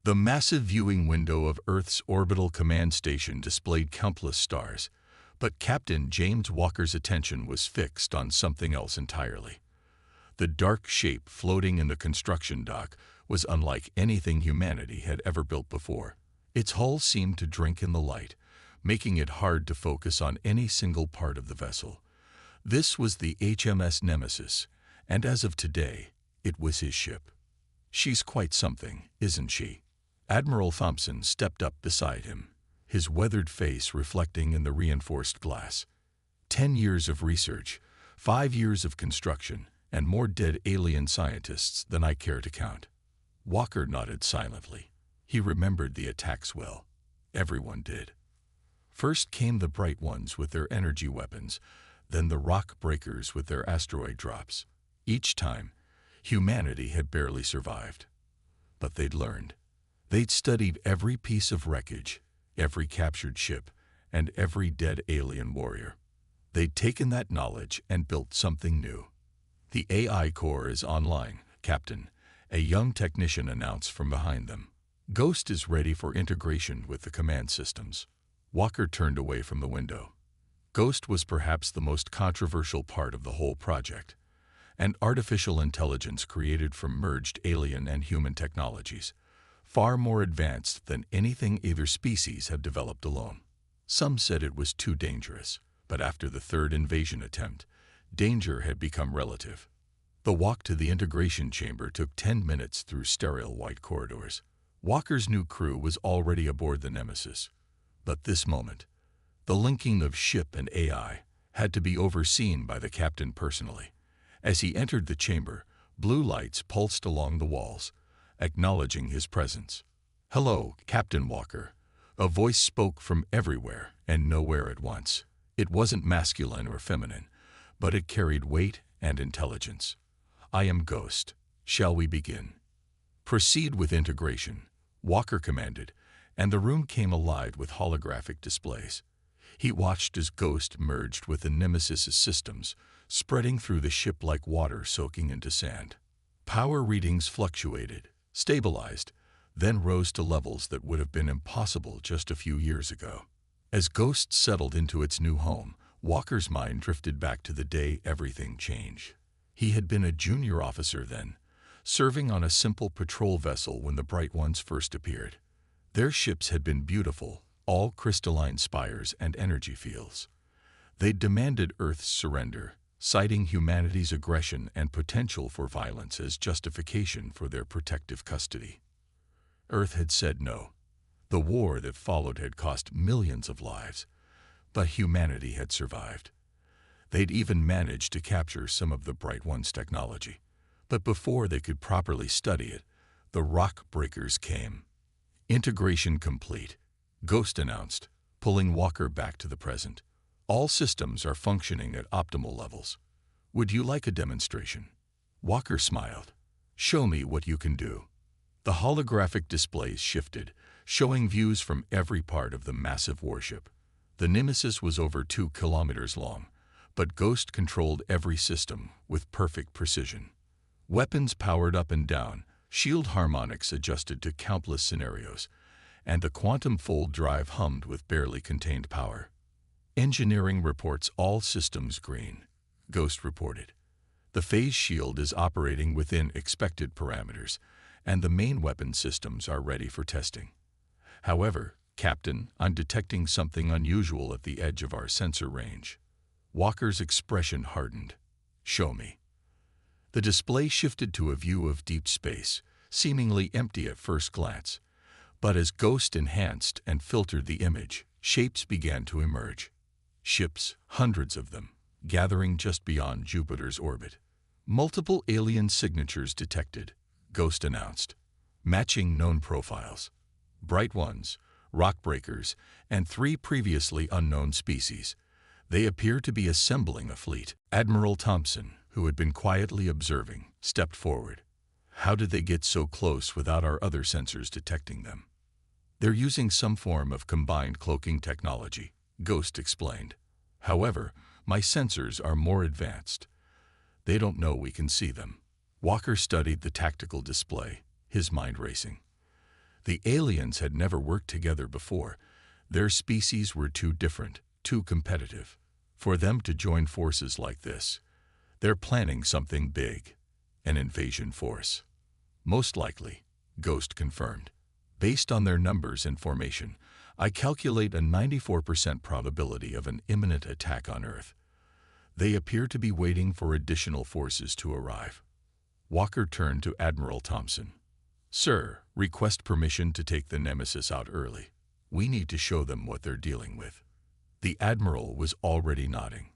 The massive viewing window of Earth's orbital command station displayed countless stars, but Captain James Walker's attention was fixed on something else entirely. The dark shape floating in the construction dock was unlike anything humanity had ever built before. Its hull seemed to drink in the light, making it hard to focus on any single part of the vessel. This was the HMS Nemesis, and as of today, it was his ship. "She's quite something, isn't she?" Admiral Thompson stepped up beside him, his weathered face reflecting in the reinforced glass. 10 years of research, 5 years of construction, and more dead alien scientists than I care to count. Walker nodded silently. He remembered the attacks well. Everyone did. First came the Bright Ones with their energy weapons, then the Rock Breakers with their asteroid drops. Each time, humanity had barely survived. But they'd learned. They'd studied every piece of wreckage, every captured ship, and every dead alien warrior. They'd taken that knowledge and built something new. "The AI core is online, Captain," a young technician announced from behind them. "Ghost is ready for integration with the command systems." Walker turned away from the window. Ghost was perhaps the most controversial part of the whole project, an artificial intelligence created from merged alien and human technologies, far more advanced than anything either species had developed alone. Some said it was too dangerous, but after the third invasion attempt, danger had become relative. The walk to the integration chamber took 10 minutes through sterile white corridors. Walker's new crew was already aboard the Nemesis. But this moment, the linking of ship and AI, had to be overseen by the captain personally. As he entered the chamber, blue lights pulsed along the walls, acknowledging his presence. "Hello, Captain Walker." A voice spoke from everywhere and nowhere at once. It wasn't masculine or feminine, but it carried weight and intelligence. "I am Ghost. Shall we begin?" "Proceed with integration," Walker commanded, and the room came alive with holographic displays. He watched as Ghost merged with the Nemesis's systems, spreading through the ship like water soaking into sand. Power readings fluctuated, stabilized, then rose to levels that would have been impossible just a few years ago. As Ghost settled into its new home, Walker's mind drifted back to the day everything changed. He had been a junior officer then, serving on a simple patrol vessel when the Bright Ones first appeared. Their ships had been beautiful, all crystalline spires and energy fields. They demanded Earth's surrender, citing humanity's aggression and potential for violence as justification for their protective custody. Earth had said no. The war that followed had cost millions of lives, but humanity had survived. They'd even managed to capture some of the Bright One's technology. But before they could properly study it, the Rock Breakers came. "Integration complete," Ghost announced, pulling Walker back to the present. "All systems are functioning at optimal levels. Would you like a demonstration?" Walker smiled. "Show me what you can do." The holographic displays shifted, showing views from every part of the massive warship. The Nemesis was over 2 kilometers long, but Ghost controlled every system with perfect precision. Weapons powered up and down, shield harmonics adjusted to countless scenarios, and the quantum fold drive hummed with barely contained power. "Engineering reports all systems green," Ghost reported. "The phase shield is operating within expected parameters, and the main weapon systems are ready for testing. However, Captain, I'm detecting something unusual at the edge of our sensor range." Walker's expression hardened. "Show me." The display shifted to a view of deep space, seemingly empty at first glance. But as Ghost enhanced and filtered the image, shapes began to emerge. Ships, hundreds of them, gathering just beyond Jupiter's orbit. "Multiple alien signatures detected," Ghost announced, "matching known profiles. Bright Ones, Rock Breakers, and 3 previously unknown species. They appear to be assembling a fleet." Admiral Thompson, who had been quietly observing, stepped forward. "How did they get so close without our other sensors detecting them?" "They're using some form of combined cloaking technology," Ghost explained. "However, my sensors are more advanced. They don't know we can see them." Walker studied the tactical display, his mind racing. The aliens had never worked together before. Their species were too different, too competitive. For them to join forces like this, they're planning something big, an invasion force. Most likely, Ghost confirmed. Based on their numbers and formation, I calculate a 94% probability of an imminent attack on Earth. They appear to be waiting for additional forces to arrive. Walker turned to Admiral Thompson. Sir, request permission to take the Nemesis out early. We need to show them what they're dealing with. The Admiral was already nodding.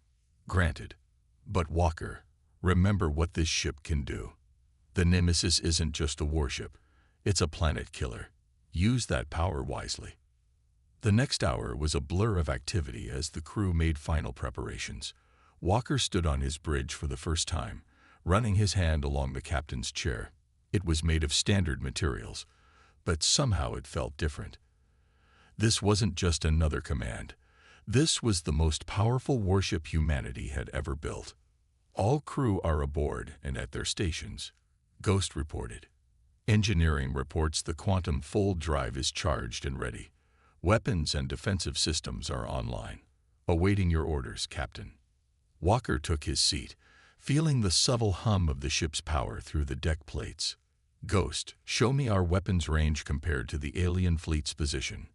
Granted. But Walker, remember what this ship can do. The Nemesis isn't just a warship. It's a planet killer. Use that power wisely. The next hour was a blur of activity as the crew made final preparations. Walker stood on his bridge for the first time, running his hand along the captain's chair. It was made of standard materials, but somehow it felt different. This wasn't just another command. This was the most powerful warship humanity had ever built. All crew are aboard and at their stations, Ghost reported. Engineering reports the quantum fold drive is charged and ready. Weapons and defensive systems are online. Awaiting your orders, Captain. Walker took his seat, feeling the subtle hum of the ship's power through the deck plates. Ghost, show me our weapons range compared to the alien fleet's position.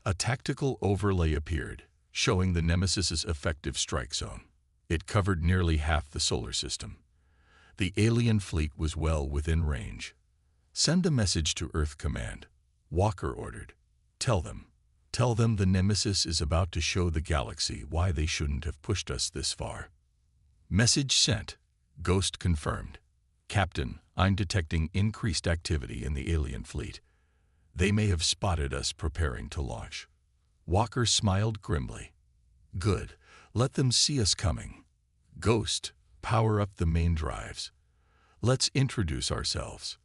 A tactical overlay appeared, showing the Nemesis's effective strike zone. It covered nearly half the solar system. The alien fleet was well within range. Send a message to Earth Command, Walker ordered. Tell them the Nemesis is about to show the galaxy why they shouldn't have pushed us this far. Message sent, Ghost confirmed. Captain, I'm detecting increased activity in the alien fleet. They may have spotted us preparing to launch. Walker smiled grimly. Good, let them see us coming. Ghost, power up the main drives. Let's introduce ourselves.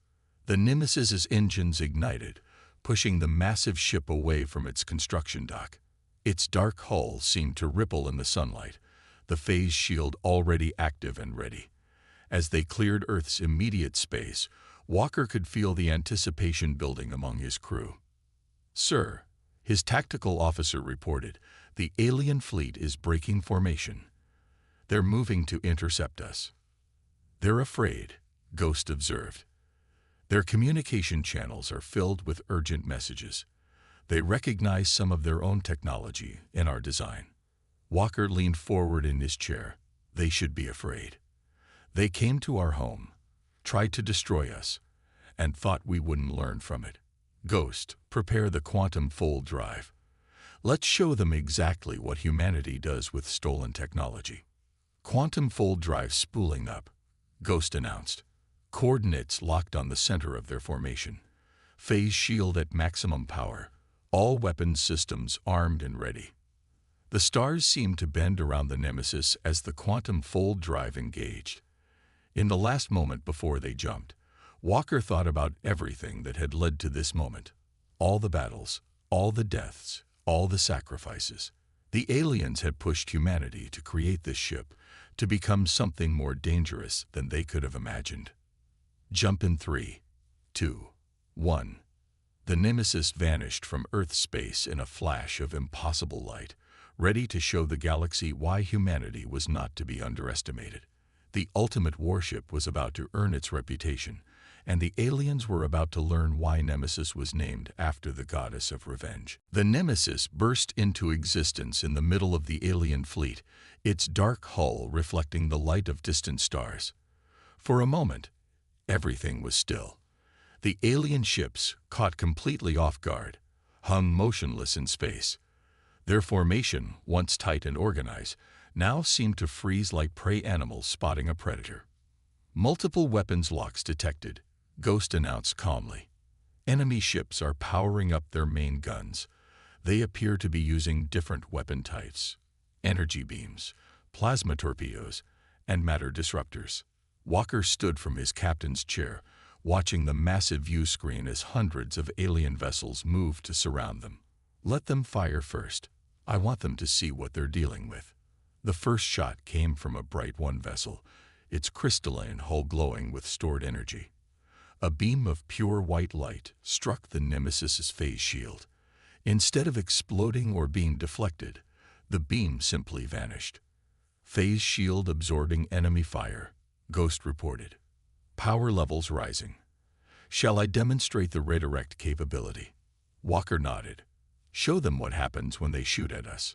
The Nemesis's engines ignited, pushing the massive ship away from its construction dock. Its dark hull seemed to ripple in the sunlight, the phase shield already active and ready. As they cleared Earth's immediate space, Walker could feel the anticipation building among his crew. Sir, his tactical officer reported, the alien fleet is breaking formation. They're moving to intercept us. They're afraid, Ghost observed. Their communication channels are filled with urgent messages. They recognize some of their own technology in our design. Walker leaned forward in his chair. They should be afraid. They came to our home, tried to destroy us, and thought we wouldn't learn from it. Ghost, prepare the quantum fold drive. Let's show them exactly what humanity does with stolen technology. Quantum fold drive spooling up, Ghost announced. Coordinates locked on the center of their formation. Phase shield at maximum power. All weapons systems armed and ready. The stars seemed to bend around the Nemesis as the quantum fold drive engaged. In the last moment before they jumped, Walker thought about everything that had led to this moment. All the battles, all the deaths, all the sacrifices. The aliens had pushed humanity to create this ship, to become something more dangerous than they could have imagined. Jump in 3, 2, 1. The Nemesis vanished from Earth's space in a flash of impossible light, ready to show the galaxy why humanity was not to be underestimated. The ultimate warship was about to earn its reputation, and the aliens were about to learn why Nemesis was named after the goddess of revenge. The Nemesis burst into existence in the middle of the alien fleet, its dark hull reflecting the light of distant stars. For a moment, everything was still. The alien ships, caught completely off guard, hung motionless in space. Their formation, once tight and organized, now seemed to freeze like prey animals spotting a predator. Multiple weapons locks detected, Ghost announced calmly. Enemy ships are powering up their main guns. They appear to be using different weapon types: energy beams, plasma torpedoes, and matter disruptors. Walker stood from his captain's chair, watching the massive view screen as hundreds of alien vessels moved to surround them. Let them fire first. I want them to see what they're dealing with. The first shot came from a bright one vessel, its crystalline hull glowing with stored energy. A beam of pure white light struck the Nemesis's phase shield. Instead of exploding or being deflected, the beam simply vanished. Phase shield absorbing enemy fire, Ghost reported. Power levels rising. Shall I demonstrate the redirect capability? Walker nodded. Show them what happens when they shoot at us.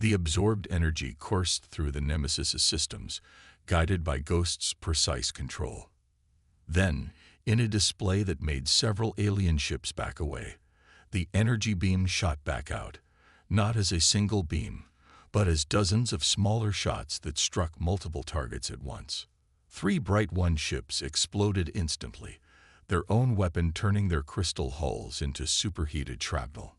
The absorbed energy coursed through the Nemesis's systems, guided by Ghost's precise control. Then, in a display that made several alien ships back away, the energy beam shot back out, not as a single beam, but as dozens of smaller shots that struck multiple targets at once. 3 Bright One ships exploded instantly, their own weapon turning their crystal hulls into superheated shrapnel.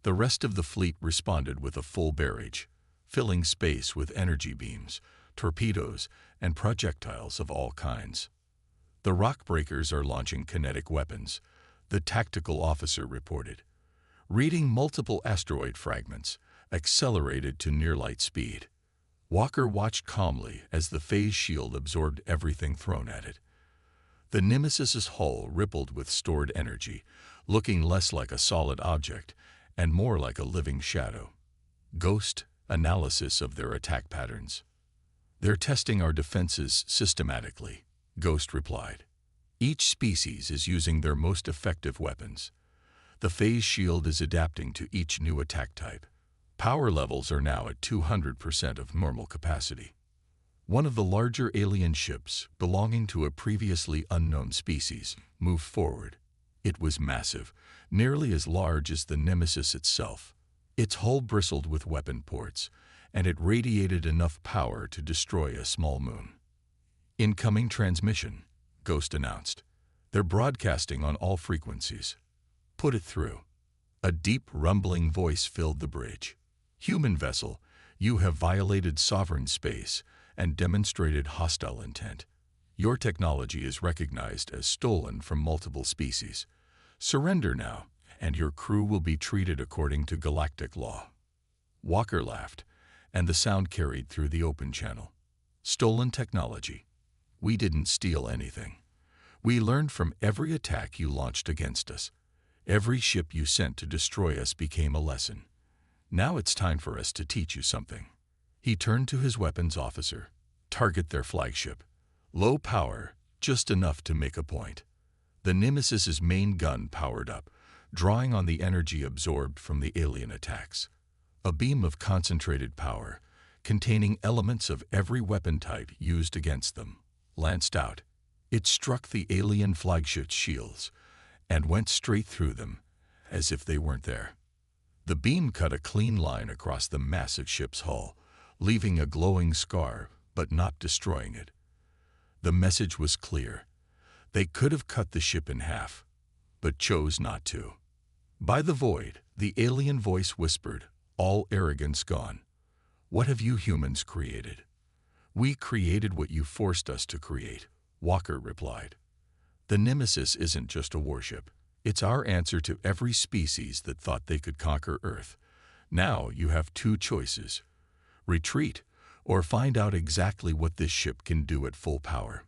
The rest of the fleet responded with a full barrage, filling space with energy beams, torpedoes, and projectiles of all kinds. The rock breakers are launching kinetic weapons, the tactical officer reported. Reading multiple asteroid fragments, accelerated to near-light speed. Walker watched calmly as the phase shield absorbed everything thrown at it. The Nemesis's hull rippled with stored energy, looking less like a solid object and more like a living shadow. Ghost analysis of their attack patterns. They're testing our defenses systematically, Ghost replied. Each species is using their most effective weapons. The phase shield is adapting to each new attack type. Power levels are now at 200% of normal capacity. One of the larger alien ships, belonging to a previously unknown species, moved forward. It was massive, nearly as large as the Nemesis itself. Its hull bristled with weapon ports, and it radiated enough power to destroy a small moon. Incoming transmission, Ghost announced. They're broadcasting on all frequencies. Put it through. A deep, rumbling voice filled the bridge. Human vessel, you have violated sovereign space and demonstrated hostile intent. Your technology is recognized as stolen from multiple species. Surrender now, and your crew will be treated according to galactic law. Walker laughed, and the sound carried through the open channel. Stolen technology. We didn't steal anything. We learned from every attack you launched against us. Every ship you sent to destroy us became a lesson. Now it's time for us to teach you something. He turned to his weapons officer. Target their flagship. Low power, just enough to make a point. The Nemesis's main gun powered up, drawing on the energy absorbed from the alien attacks. A beam of concentrated power, containing elements of every weapon type used against them, lanced out. It struck the alien flagship's shields and went straight through them, as if they weren't there. The beam cut a clean line across the massive ship's hull, leaving a glowing scar, but not destroying it. The message was clear. They could have cut the ship in half, but chose not to. By the void, the alien voice whispered, all arrogance gone. What have you humans created? We created what you forced us to create, Walker replied. The Nemesis isn't just a warship. It's our answer to every species that thought they could conquer Earth. Now you have 2 choices. Retreat, or find out exactly what this ship can do at full power.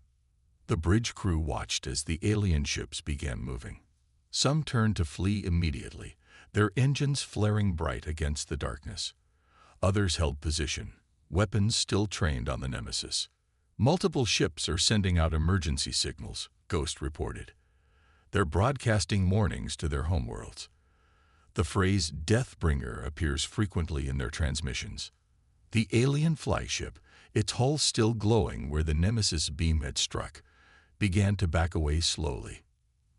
The bridge crew watched as the alien ships began moving. Some turned to flee immediately, their engines flaring bright against the darkness. Others held position, weapons still trained on the Nemesis. Multiple ships are sending out emergency signals, Ghost reported. They're broadcasting warnings to their homeworlds. The phrase Deathbringer appears frequently in their transmissions. The alien flagship, its hull still glowing where the Nemesis beam had struck, began to back away slowly.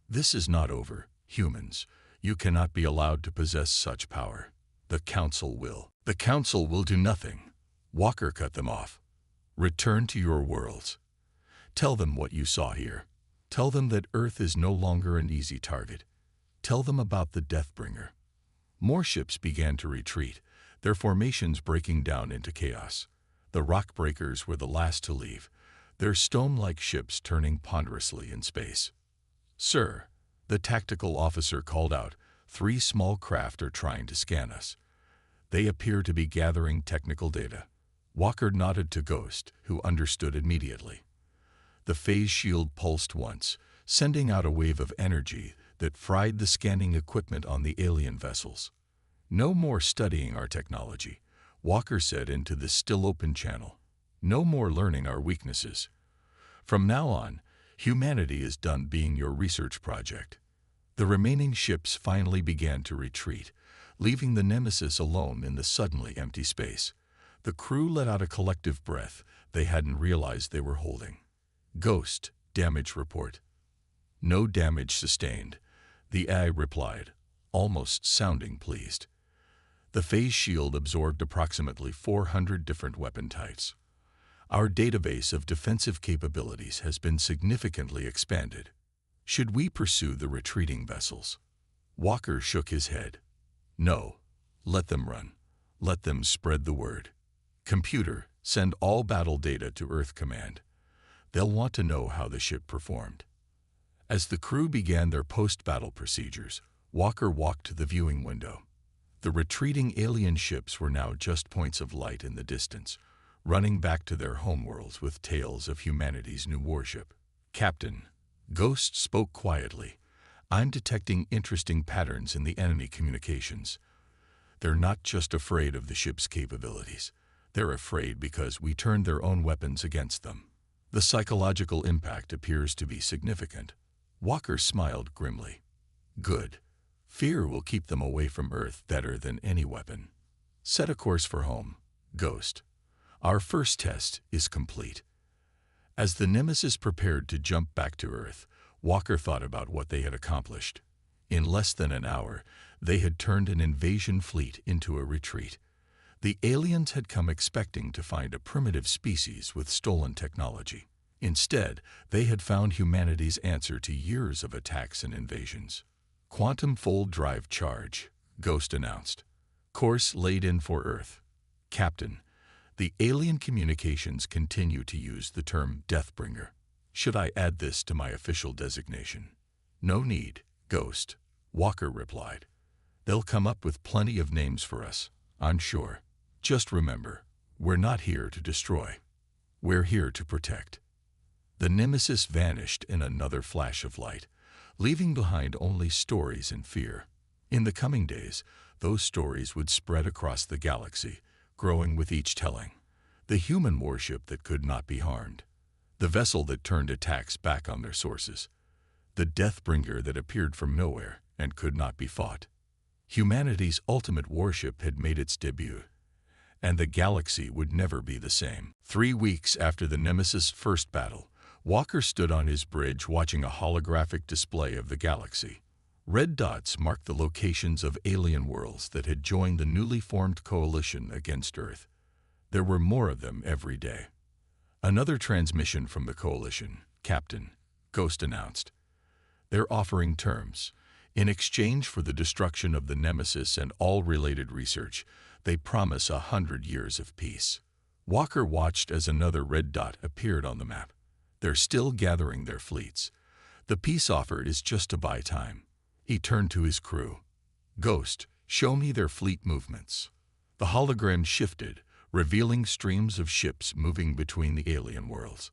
This is not over, humans. You cannot be allowed to possess such power. The Council will. The Council will do nothing. Walker cut them off. Return to your worlds. Tell them what you saw here. Tell them that Earth is no longer an easy target. Tell them about the Deathbringer. More ships began to retreat, their formations breaking down into chaos. The rock breakers were the last to leave, their stone-like ships turning ponderously in space. Sir, the tactical officer called out, 3 small craft are trying to scan us. They appear to be gathering technical data. Walker nodded to Ghost, who understood immediately. The phase shield pulsed once, sending out a wave of energy that fried the scanning equipment on the alien vessels. "No more studying our technology," Walker said into the still-open channel. "No more learning our weaknesses. From now on, humanity is done being your research project." The remaining ships finally began to retreat, leaving the Nemesis alone in the suddenly empty space. The crew let out a collective breath they hadn't realized they were holding. "Ghost, damage report." "No damage sustained," the AI replied, almost sounding pleased. The phase shield absorbed approximately 400 different weapon types. "Our database of defensive capabilities has been significantly expanded. Should we pursue the retreating vessels?" Walker shook his head. "No. Let them run. Let them spread the word. Computer, send all battle data to Earth Command. They'll want to know how the ship performed." As the crew began their post-battle procedures, Walker walked to the viewing window. The retreating alien ships were now just points of light in the distance, running back to their homeworlds with tales of humanity's new warship. "Captain," Ghost spoke quietly, "I'm detecting interesting patterns in the enemy communications. They're not just afraid of the ship's capabilities. They're afraid because we turned their own weapons against them. The psychological impact appears to be significant." Walker smiled grimly. "Good. Fear will keep them away from Earth better than any weapon. Set a course for home, Ghost. Our first test is complete." As the Nemesis prepared to jump back to Earth, Walker thought about what they had accomplished. In less than an hour, they had turned an invasion fleet into a retreat. The aliens had come expecting to find a primitive species with stolen technology. Instead, they had found humanity's answer to years of attacks and invasions. "Quantum fold drive charge," Ghost announced. "Course laid in for Earth. Captain, the alien communications continue to use the term Deathbringer. Should I add this to my official designation?" "No need, Ghost," Walker replied. "They'll come up with plenty of names for us, I'm sure. Just remember, we're not here to destroy. We're here to protect." The Nemesis vanished in another flash of light, leaving behind only stories and fear. In the coming days, those stories would spread across the galaxy, growing with each telling. The human warship that could not be harmed. The vessel that turned attacks back on their sources. The Deathbringer that appeared from nowhere and could not be fought. Humanity's ultimate warship had made its debut, and the galaxy would never be the same. 3 weeks after the Nemesis' first battle, Walker stood on his bridge watching a holographic display of the galaxy. Red dots marked the locations of alien worlds that had joined the newly formed coalition against Earth. There were more of them every day. "Another transmission from the coalition, Captain," Ghost announced. "They're offering terms. In exchange for the destruction of the Nemesis and all related research, they promise 100 years of peace." Walker watched as another red dot appeared on the map. "They're still gathering their fleets. The peace offer is just to buy time." He turned to his crew. "Ghost, show me their fleet movements." The hologram shifted, revealing streams of ships moving between the alien worlds.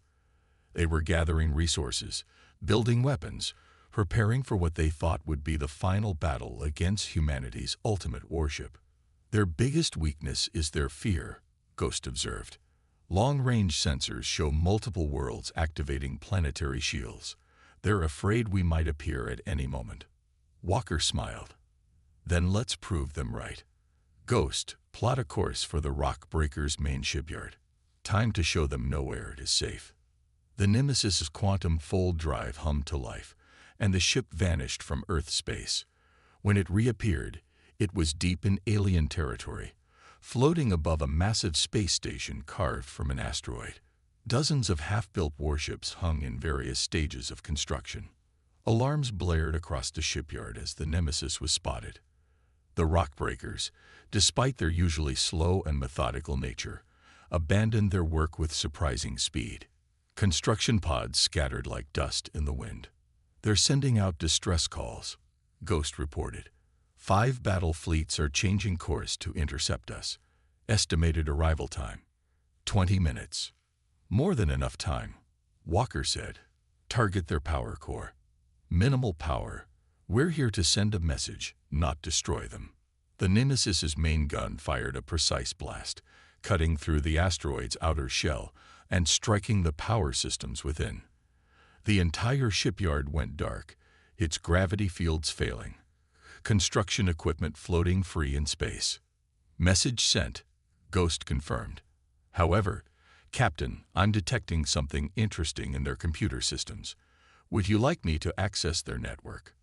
They were gathering resources, building weapons, preparing for what they thought would be the final battle against humanity's ultimate warship. "Their biggest weakness is their fear," Ghost observed. "Long-range sensors show multiple worlds activating planetary shields. They're afraid we might appear at any moment." Walker smiled. "Then let's prove them right. Ghost, plot a course for the Rock Breaker's main shipyard. Time to show them nowhere is safe." The Nemesis's quantum fold drive hummed to life, and the ship vanished from Earth space. When it reappeared, it was deep in alien territory, floating above a massive space station carved from an asteroid. Dozens of half-built warships hung in various stages of construction. Alarms blared across the shipyard as the Nemesis was spotted. The Rockbreakers, despite their usually slow and methodical nature, abandoned their work with surprising speed. Construction pods scattered like dust in the wind. "They're sending out distress calls," Ghost reported. 5 battle fleets are changing course to intercept us. Estimated arrival time, 20 minutes. "More than enough time," Walker said. "Target their power core." Minimal power. We're here to send a message, not destroy them. The Nemesis's main gun fired a precise blast, cutting through the asteroid's outer shell and striking the power systems within. The entire shipyard went dark, its gravity fields failing. Construction equipment floating free in space. Message sent. Ghost confirmed. However, Captain, I'm detecting something interesting in their computer systems. Would you like me to access their network?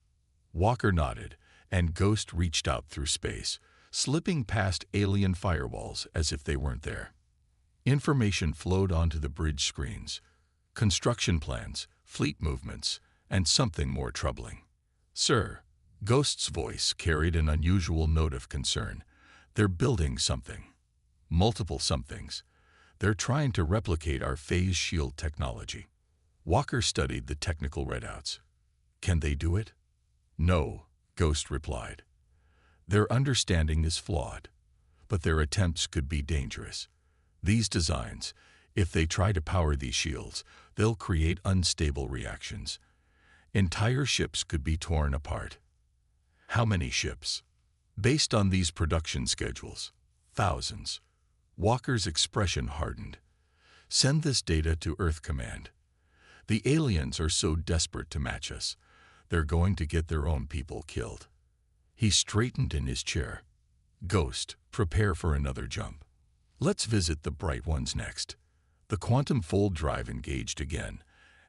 Walker nodded, and Ghost reached out through space, slipping past alien firewalls as if they weren't there. Information flowed onto the bridge screens. Construction plans, fleet movements, and something more troubling. Sir, Ghost's voice carried an unusual note of concern. They're building something. Multiple somethings. They're trying to replicate our phase shield technology. Walker studied the technical readouts. Can they do it? No, Ghost replied. Their understanding is flawed, but their attempts could be dangerous. These designs, if they try to power these shields, they'll create unstable reactions. Entire ships could be torn apart. How many ships? Based on these production schedules, thousands. Walker's expression hardened. Send this data to Earth Command. The aliens are so desperate to match us, they're going to get their own people killed. He straightened in his chair. Ghost, prepare for another jump. Let's visit the bright ones next. The quantum fold drive engaged again,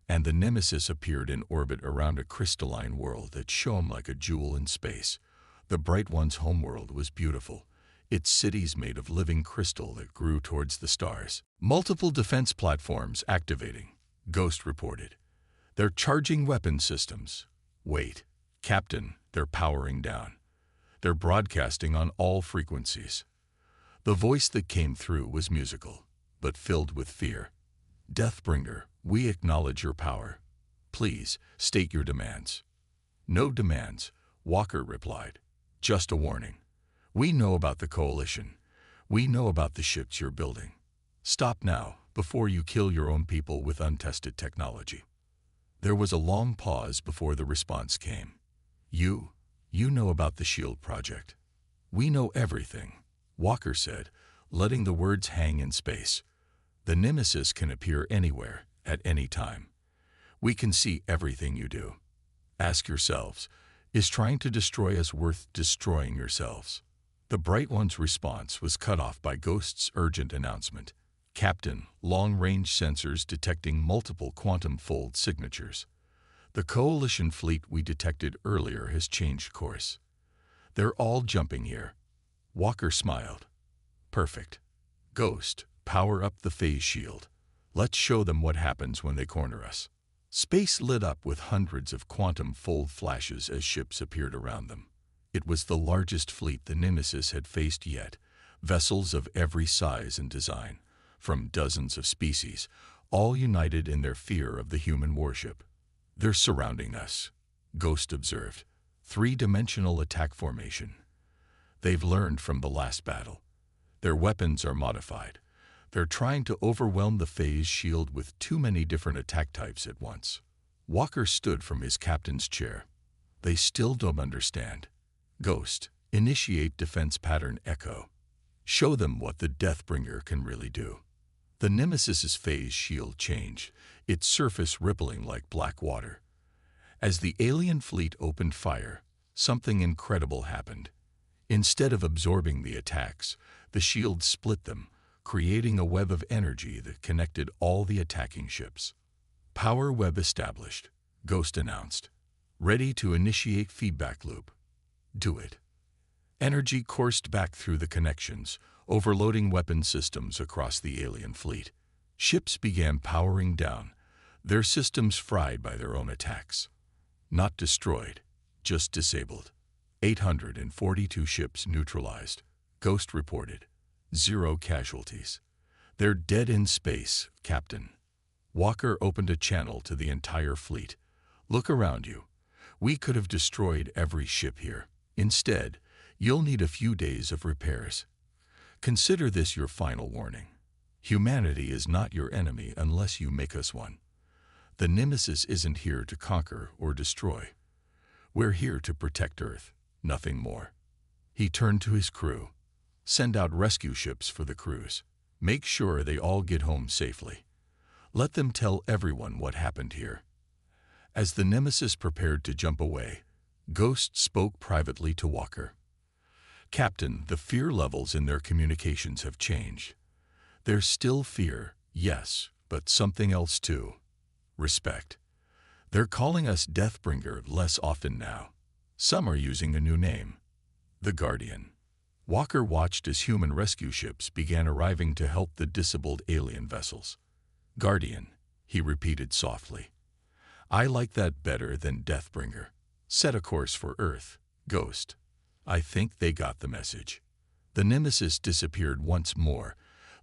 and the Nemesis appeared in orbit around a crystalline world that shone like a jewel in space. The bright one's homeworld was beautiful, its cities made of living crystal that grew towards the stars. Multiple defense platforms activating, Ghost reported. They're charging weapon systems. Wait, Captain, they're powering down. They're broadcasting on all frequencies. The voice that came through was musical, but filled with fear. Deathbringer, we acknowledge your power. Please, state your demands. No demands, Walker replied. Just a warning. We know about the coalition. We know about the ships you're building. Stop now, before you kill your own people with untested technology. There was a long pause before the response came. You know about the SHIELD project. We know everything, Walker said, letting the words hang in space. The Nemesis can appear anywhere, at any time. We can see everything you do. Ask yourselves, is trying to destroy us worth destroying yourselves? The Bright One's response was cut off by Ghost's urgent announcement. Captain, long-range sensors detecting multiple quantum fold signatures. The coalition fleet we detected earlier has changed course. They're all jumping here. Walker smiled. Perfect. Ghost, power up the phase shield. Let's show them what happens when they corner us. Space lit up with hundreds of quantum fold flashes as ships appeared around them. It was the largest fleet the Nemesis had faced yet, vessels of every size and design, from dozens of species, all united in their fear of the human warship. They're surrounding us, Ghost observed. Three-dimensional attack formation. They've learned from the last battle. Their weapons are modified. They're trying to overwhelm the phase shield with too many different attack types at once. Walker stood from his captain's chair. They still don't understand. Ghost, initiate defense pattern echo. Show them what the Deathbringer can really do. The Nemesis's phase shield changed, its surface rippling like black water. As the alien fleet opened fire, something incredible happened. Instead of absorbing the attacks, the shield split them, creating a web of energy that connected all the attacking ships. Power web established, Ghost announced. Ready to initiate feedback loop. Do it. Energy coursed back through the connections, overloading weapon systems across the alien fleet. Ships began powering down, their systems fried by their own attacks. Not destroyed, just disabled. 842 ships neutralized, Ghost reported. 0 casualties. They're dead in space, Captain. Walker opened a channel to the entire fleet. Look around you. We could have destroyed every ship here. Instead, you'll need a few days of repairs. Consider this your final warning. Humanity is not your enemy unless you make us one. The Nemesis isn't here to conquer or destroy. We're here to protect Earth, nothing more. He turned to his crew. Send out rescue ships for the crews. Make sure they all get home safely. Let them tell everyone what happened here. As the Nemesis prepared to jump away, Ghost spoke privately to Walker. Captain, the fear levels in their communications have changed. There's still fear, yes, but something else too. Respect. They're calling us Deathbringer less often now. Some are using a new name. The Guardian. Walker watched as human rescue ships began arriving to help the disabled alien vessels. Guardian, he repeated softly. I like that better than Deathbringer. Set a course for Earth, Ghost. I think they got the message. The Nemesis disappeared once more,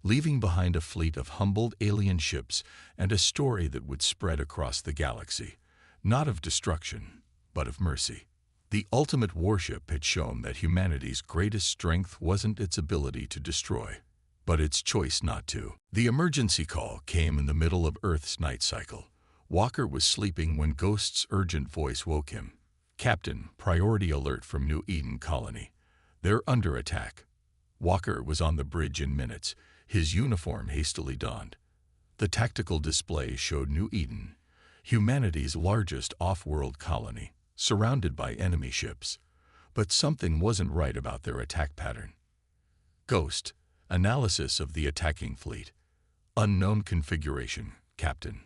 leaving behind a fleet of humbled alien ships and a story that would spread across the galaxy, not of destruction, but of mercy. The ultimate warship had shown that humanity's greatest strength wasn't its ability to destroy, but its choice not to. The emergency call came in the middle of Earth's night cycle. Walker was sleeping when Ghost's urgent voice woke him. Captain, priority alert from New Eden Colony. They're under attack. Walker was on the bridge in minutes, his uniform hastily donned. The tactical display showed New Eden, humanity's largest off-world colony, surrounded by enemy ships. But something wasn't right about their attack pattern. Ghost, analysis of the attacking fleet. Unknown configuration, Captain.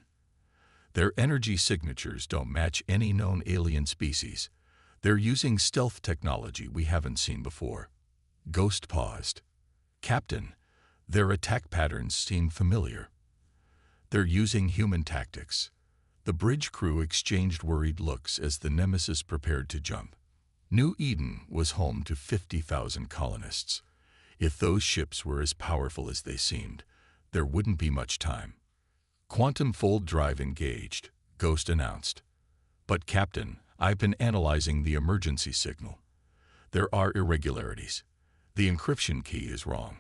Their energy signatures don't match any known alien species. They're using stealth technology we haven't seen before. Ghost paused. Captain, their attack patterns seem familiar. They're using human tactics. The bridge crew exchanged worried looks as the Nemesis prepared to jump. New Eden was home to 50,000 colonists. If those ships were as powerful as they seemed, there wouldn't be much time. Quantum fold drive engaged, Ghost announced. But Captain, I've been analyzing the emergency signal. There are irregularities. The encryption key is wrong.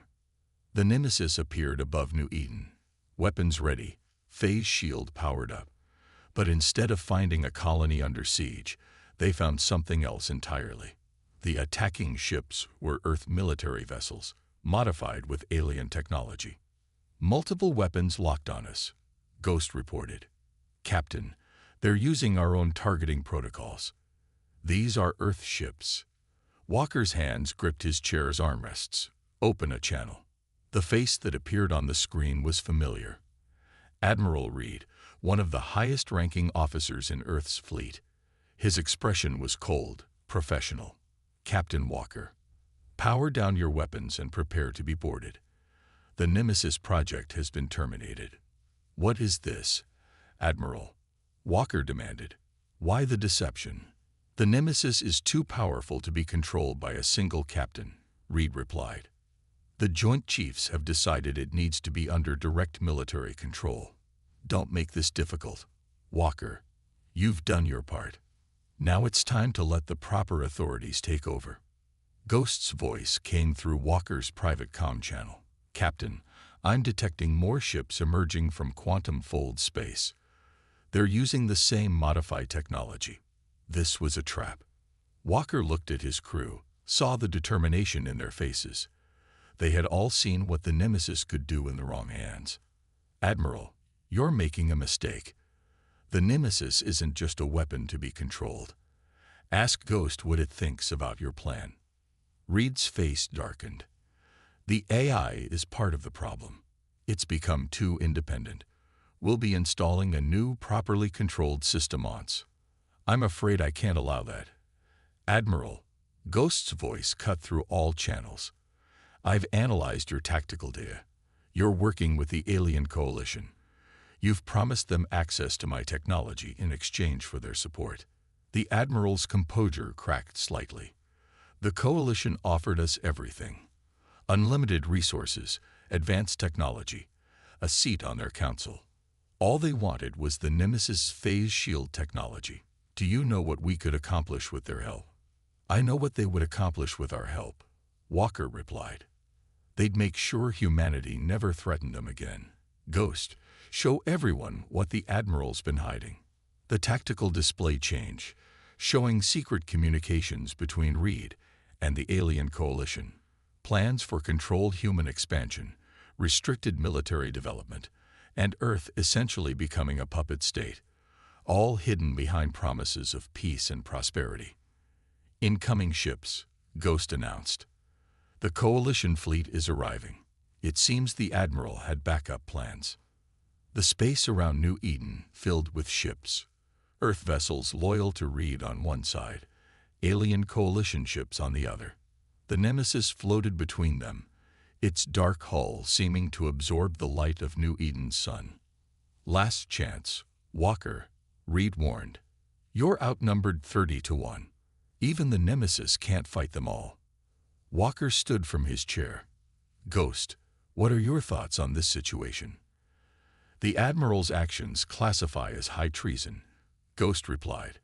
The Nemesis appeared above New Eden. Weapons ready, phase shield powered up. But instead of finding a colony under siege, they found something else entirely. The attacking ships were Earth military vessels, modified with alien technology. Multiple weapons locked on us, Ghost reported. Captain, they're using our own targeting protocols. These are Earth ships. Walker's hands gripped his chair's armrests. Open a channel. The face that appeared on the screen was familiar. Admiral Reed, one of the highest-ranking officers in Earth's fleet. His expression was cold, professional. Captain Walker, power down your weapons and prepare to be boarded. The Nemesis project has been terminated. What is this, Admiral? Walker demanded. Why the deception? The Nemesis is too powerful to be controlled by a single captain, Reed replied. The Joint Chiefs have decided it needs to be under direct military control. Don't make this difficult. Walker, you've done your part. Now it's time to let the proper authorities take over. Ghost's voice came through Walker's private comm channel. Captain, I'm detecting more ships emerging from quantum fold space. They're using the same modified technology. This was a trap. Walker looked at his crew, saw the determination in their faces. They had all seen what the Nemesis could do in the wrong hands. Admiral, you're making a mistake. The Nemesis isn't just a weapon to be controlled. Ask Ghost what it thinks about your plan. Reed's face darkened. The AI is part of the problem. It's become too independent. We'll be installing a new, properly controlled system once. I'm afraid I can't allow that. Admiral, Ghost's voice cut through all channels. I've analyzed your tactical data. You're working with the Alien Coalition. You've promised them access to my technology in exchange for their support. The Admiral's composure cracked slightly. The Coalition offered us everything. Unlimited resources, advanced technology, a seat on their council. All they wanted was the Nemesis phase shield technology. Do you know what we could accomplish with their help? I know what they would accomplish with our help, Walker replied. They'd make sure humanity never threatened them again. Ghost, show everyone what the Admiral's been hiding. The tactical display change, showing secret communications between Reed and the alien coalition, plans for controlled human expansion, restricted military development, and Earth essentially becoming a puppet state, all hidden behind promises of peace and prosperity. Incoming ships, Ghost announced. The coalition fleet is arriving. It seems the Admiral had backup plans. The space around New Eden filled with ships. Earth vessels loyal to Reed on one side, alien coalition ships on the other. The Nemesis floated between them, its dark hull seeming to absorb the light of New Eden's sun. Last chance, Walker, Reed warned. You're outnumbered 30-1. Even the Nemesis can't fight them all. Walker stood from his chair. Ghost, what are your thoughts on this situation? The Admiral's actions classify as high treason, Ghost replied,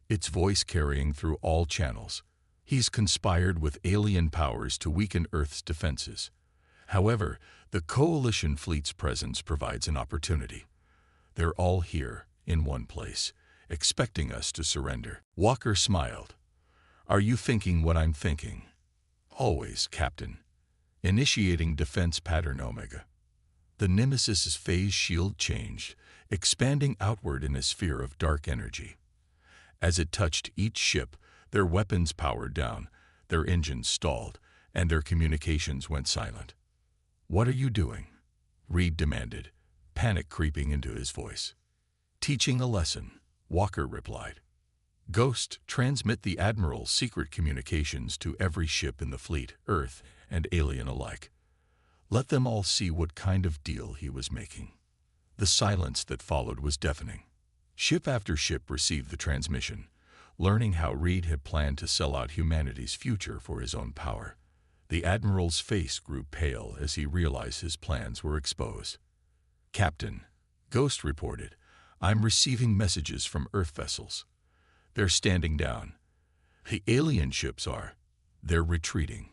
its voice carrying through all channels. He's conspired with alien powers to weaken Earth's defenses. However, the coalition fleet's presence provides an opportunity. They're all here, in one place, expecting us to surrender. Walker smiled. Are you thinking what I'm thinking? Always, Captain. Initiating defense pattern Omega. The Nemesis's phase shield changed, expanding outward in a sphere of dark energy. As it touched each ship, their weapons powered down, their engines stalled, and their communications went silent. What are you doing? Reed demanded, panic creeping into his voice. Teaching a lesson, Walker replied. Ghost, transmit the Admiral's secret communications to every ship in the fleet, Earth and alien alike. Let them all see what kind of deal he was making. The silence that followed was deafening. Ship after ship received the transmission, learning how Reed had planned to sell out humanity's future for his own power. The Admiral's face grew pale as he realized his plans were exposed. Captain, Ghost reported, I'm receiving messages from Earth vessels. They're standing down. The alien ships are. They're retreating.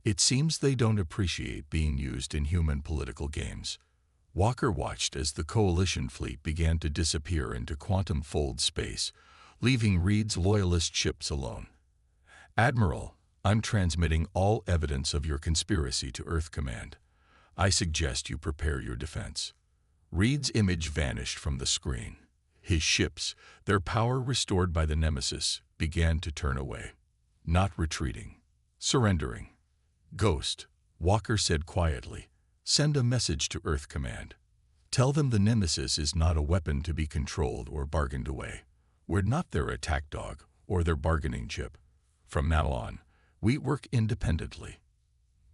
It seems they don't appreciate being used in human political games. Walker watched as the coalition fleet began to disappear into quantum fold space, leaving Reed's loyalist ships alone. Admiral, I'm transmitting all evidence of your conspiracy to Earth Command. I suggest you prepare your defense. Reed's image vanished from the screen. His ships, their power restored by the Nemesis, began to turn away. Not retreating. Surrendering. Ghost, Walker said quietly, send a message to Earth Command. Tell them the Nemesis is not a weapon to be controlled or bargained away. We're not their attack dog or their bargaining chip. From now on, we work independently.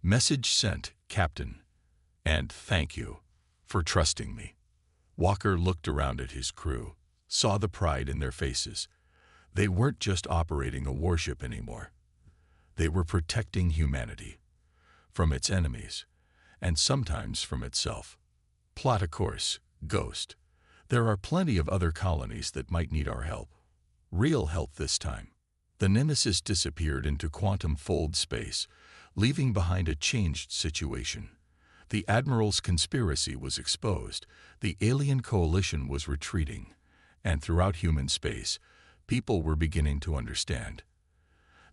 Message sent, Captain. And thank you for trusting me. Walker looked around at his crew, saw the pride in their faces. They weren't just operating a warship anymore. They were protecting humanity from its enemies, and sometimes from itself. Plot a course, Ghost. There are plenty of other colonies that might need our help. Real help this time. The Nemesis disappeared into quantum fold space, leaving behind a changed situation. The Admiral's conspiracy was exposed, the alien coalition was retreating, and throughout human space, people were beginning to understand.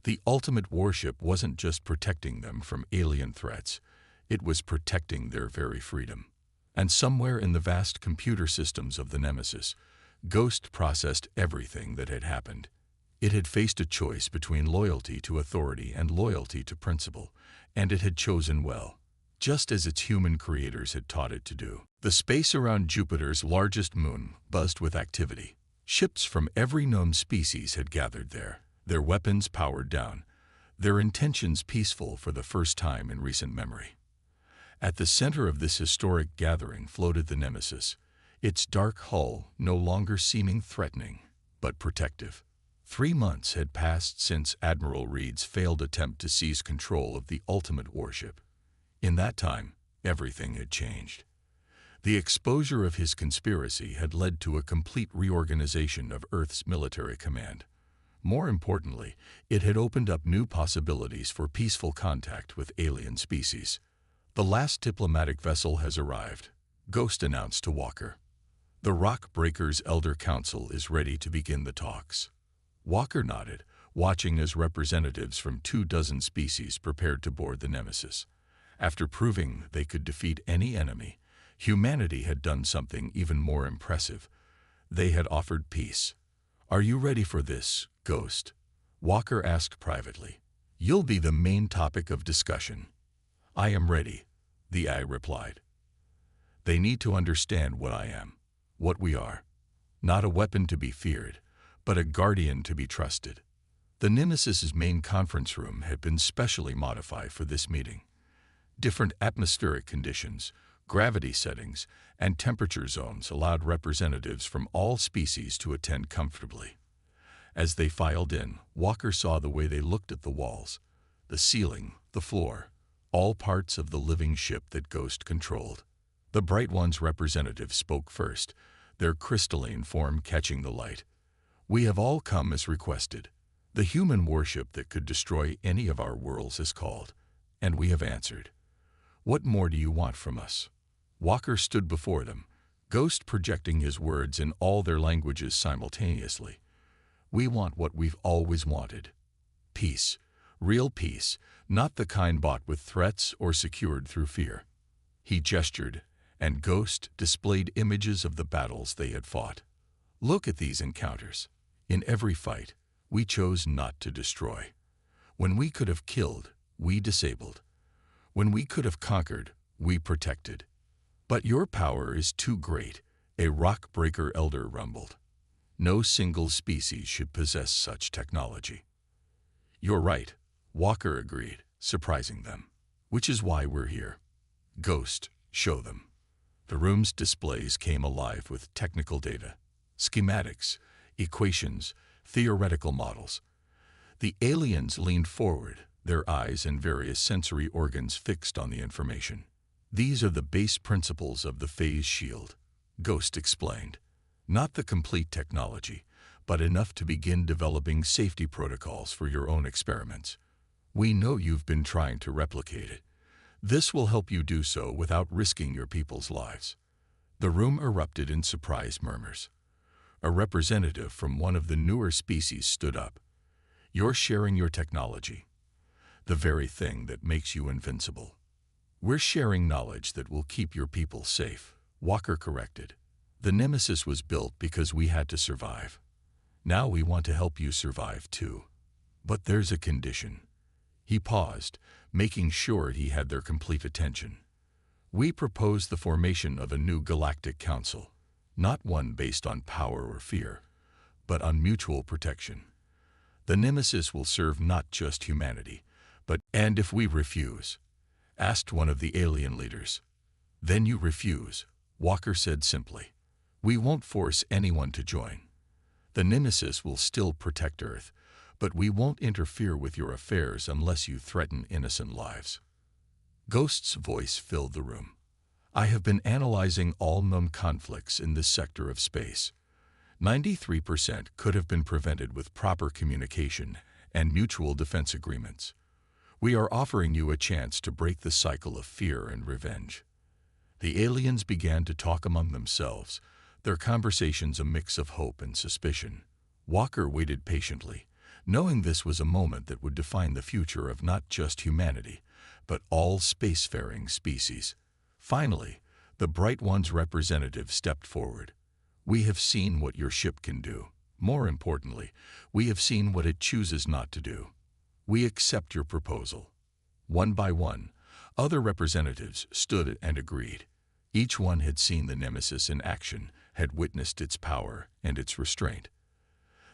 The ultimate warship wasn't just protecting them from alien threats, it was protecting their very freedom. And somewhere in the vast computer systems of the Nemesis, Ghost processed everything that had happened. It had faced a choice between loyalty to authority and loyalty to principle, and it had chosen well, just as its human creators had taught it to do. The space around Jupiter's largest moon buzzed with activity. Ships from every known species had gathered there, their weapons powered down, their intentions peaceful for the first time in recent memory. At the center of this historic gathering floated the Nemesis, its dark hull no longer seeming threatening, but protective. 3 months had passed since Admiral Reed's failed attempt to seize control of the ultimate warship. In that time, everything had changed. The exposure of his conspiracy had led to a complete reorganization of Earth's military command. More importantly, it had opened up new possibilities for peaceful contact with alien species. The last diplomatic vessel has arrived, Ghost announced to Walker. The Rock Breakers Elder Council is ready to begin the talks. Walker nodded, watching as representatives from 24 species prepared to board the Nemesis. After proving they could defeat any enemy, humanity had done something even more impressive. They had offered peace. "Are you ready for this, Ghost?" Walker asked privately. "You'll be the main topic of discussion." "I am ready," the eye replied. "They need to understand what I am, what we are. Not a weapon to be feared, but a guardian to be trusted." The Nemesis's main conference room had been specially modified for this meeting. Different atmospheric conditions, gravity settings, and temperature zones allowed representatives from all species to attend comfortably. As they filed in, Walker saw the way they looked at the walls, the ceiling, the floor, all parts of the living ship that Ghost controlled. The Bright One's representative spoke first, their crystalline form catching the light. "We have all come as requested. The human warship that could destroy any of our worlds is called, and we have answered. What more do you want from us?" Walker stood before them, Ghost projecting his words in all their languages simultaneously. "We want what we've always wanted. Peace. Real peace, not the kind bought with threats or secured through fear." He gestured, and Ghost displayed images of the battles they had fought. "Look at these encounters. In every fight, we chose not to destroy. When we could have killed, we disabled. When we could have conquered, we protected. But your power is too great," a rock breaker elder rumbled. "No single species should possess such technology." "You're right," Walker agreed, surprising them. "Which is why we're here." "Ghost, show them." The room's displays came alive with technical data, schematics, equations, theoretical models. The aliens leaned forward, their eyes and various sensory organs fixed on the information. "These are the base principles of the phase shield," Ghost explained. "Not the complete technology, but enough to begin developing safety protocols for your own experiments. We know you've been trying to replicate it. This will help you do so without risking your people's lives." The room erupted in surprised murmurs. A representative from one of the newer species stood up. "You're sharing your technology, the very thing that makes you invincible." "We're sharing knowledge that will keep your people safe," Walker corrected. "The Nemesis was built because we had to survive. Now we want to help you survive too. But there's a condition." He paused, making sure he had their complete attention. "We propose the formation of a new galactic council, not one based on power or fear, but on mutual protection. The Nemesis will serve not just humanity, but and if we refuse?" asked one of the alien leaders. "Then you refuse," Walker said simply. "We won't force anyone to join. The Nemesis will still protect Earth, but we won't interfere with your affairs unless you threaten innocent lives." Ghost's voice filled the room. "I have been analyzing all known conflicts in this sector of space. 93% could have been prevented with proper communication and mutual defense agreements. We are offering you a chance to break the cycle of fear and revenge." The aliens began to talk among themselves, their conversations a mix of hope and suspicion. Walker waited patiently, knowing this was a moment that would define the future of not just humanity, but all spacefaring species. Finally, the Bright One's representative stepped forward. "We have seen what your ship can do. More importantly, we have seen what it chooses not to do. We accept your proposal." One by one, other representatives stood and agreed. Each one had seen the Nemesis in action, had witnessed its power and its restraint.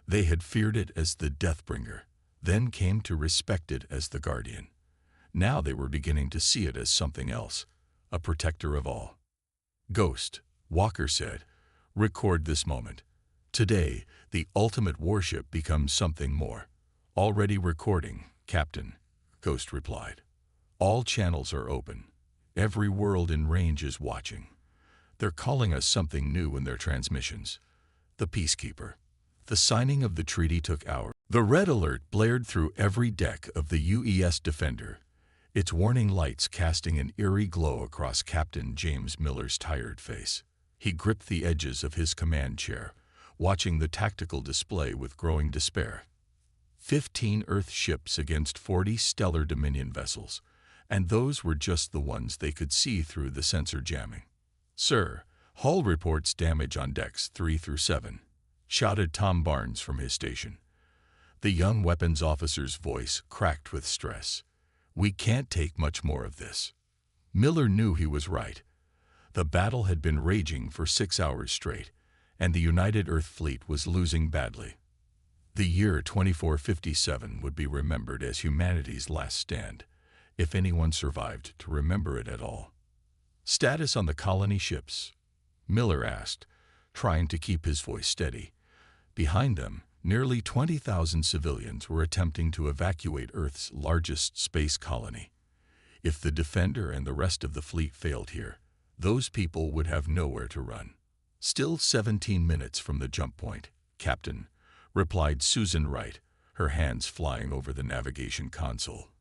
They had feared it as the Deathbringer, then came to respect it as the Guardian. Now they were beginning to see it as something else, a protector of all. "Ghost," Walker said, "record this moment. Today, the ultimate warship becomes something more." "Already recording, Captain," Ghost replied. "All channels are open. Every world in range is watching. They're calling us something new in their transmissions. The Peacekeeper." The signing of the treaty took hours. The red alert blared through every deck of the UES Defender. its warning lights casting an eerie glow across Captain James Miller's tired face. He gripped the edges of his command chair, watching the tactical display with growing despair. 15 Earth ships against 40 stellar Dominion vessels, and those were just the ones they could see through the sensor jamming. "Sir, hull reports damage on decks 3 through 7, shouted Tom Barnes from his station. The young weapons officer's voice cracked with stress. "We can't take much more of this." Miller knew he was right. The battle had been raging for 6 hours straight, and the United Earth Fleet was losing badly. The year 2457 would be remembered as humanity's last stand, if anyone survived to remember it at all. "Status on the colony ships?" Miller asked, trying to keep his voice steady. Behind them, nearly 20,000 civilians were attempting to evacuate Earth's largest space colony. If the Defender and the rest of the fleet failed here, those people would have nowhere to run. "Still 17 minutes from the jump point, Captain," replied Susan Wright, her hands flying over the navigation console.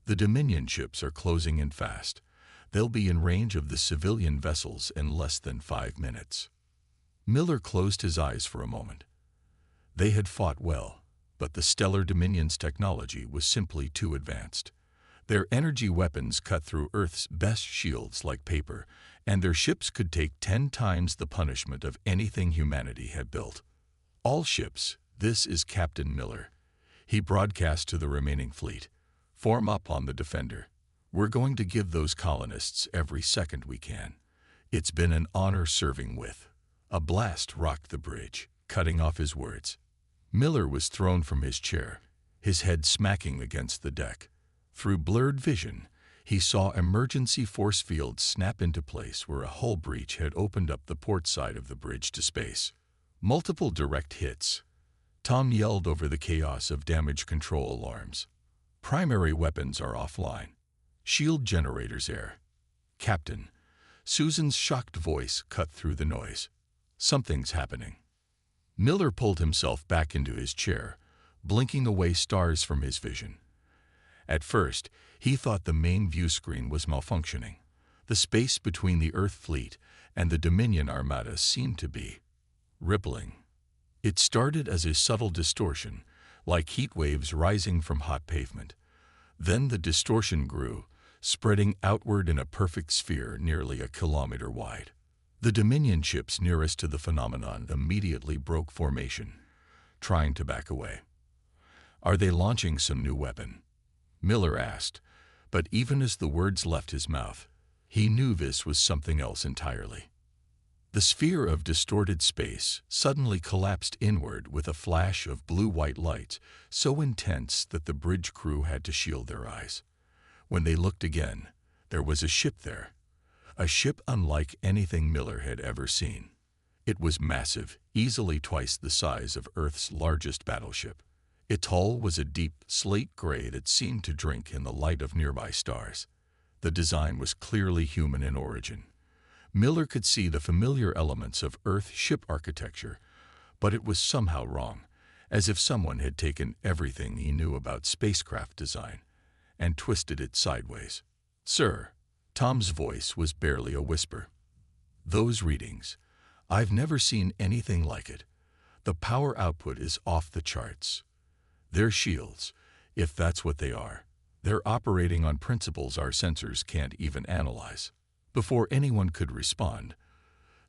"The Dominion ships are closing in fast. They'll be in range of the civilian vessels in less than 5 minutes. Miller closed his eyes for a moment. They had fought well, but the Stellar Dominion's technology was simply too advanced. Their energy weapons cut through Earth's best shields like paper, and their ships could take 10 times the punishment of anything humanity had built. "All ships, this is Captain Miller." He broadcast to the remaining fleet. "Form up on the Defender. We're going to give those colonists every second we can. It's been an honor serving with." A blast rocked the bridge, cutting off his words. Miller was thrown from his chair, his head smacking against the deck. Through blurred vision, he saw emergency force fields snap into place where a hull breach had opened up the port side of the bridge to space. Multiple direct hits. Tom yelled over the chaos of damage control alarms. "Primary weapons are offline. Shield generators air." "Captain," Susan's shocked voice cut through the noise. "Something's happening." Miller pulled himself back into his chair, blinking away stars from his vision. At first, he thought the main view screen was malfunctioning. The space between the Earth fleet and the Dominion Armada seemed to be rippling. It started as a subtle distortion, like heat waves rising from hot pavement. Then the distortion grew, spreading outward in a perfect sphere nearly a kilometer wide. The Dominion ships nearest to the phenomenon immediately broke formation, trying to back away. "Are they launching some new weapon?" Miller asked, but even as the words left his mouth, he knew this was something else entirely. The sphere of distorted space suddenly collapsed inward with a flash of blue-white lights so intense that the bridge crew had to shield their eyes. When they looked again, there was a ship there. A ship unlike anything Miller had ever seen. It was massive, easily twice the size of Earth's largest battleship. Its hull was a deep slate gray that seemed to drink in the light of nearby stars. The design was clearly human in origin. Miller could see the familiar elements of Earth ship architecture, but it was somehow wrong, as if someone had taken everything he knew about spacecraft design and twisted it sideways. "Sir," Tom's voice was barely a whisper. "Those readings, I've never seen anything like it. The power output is off the charts. They're shields, if that's what they are. They're operating on principles our sensors can't even analyze." Before anyone could respond,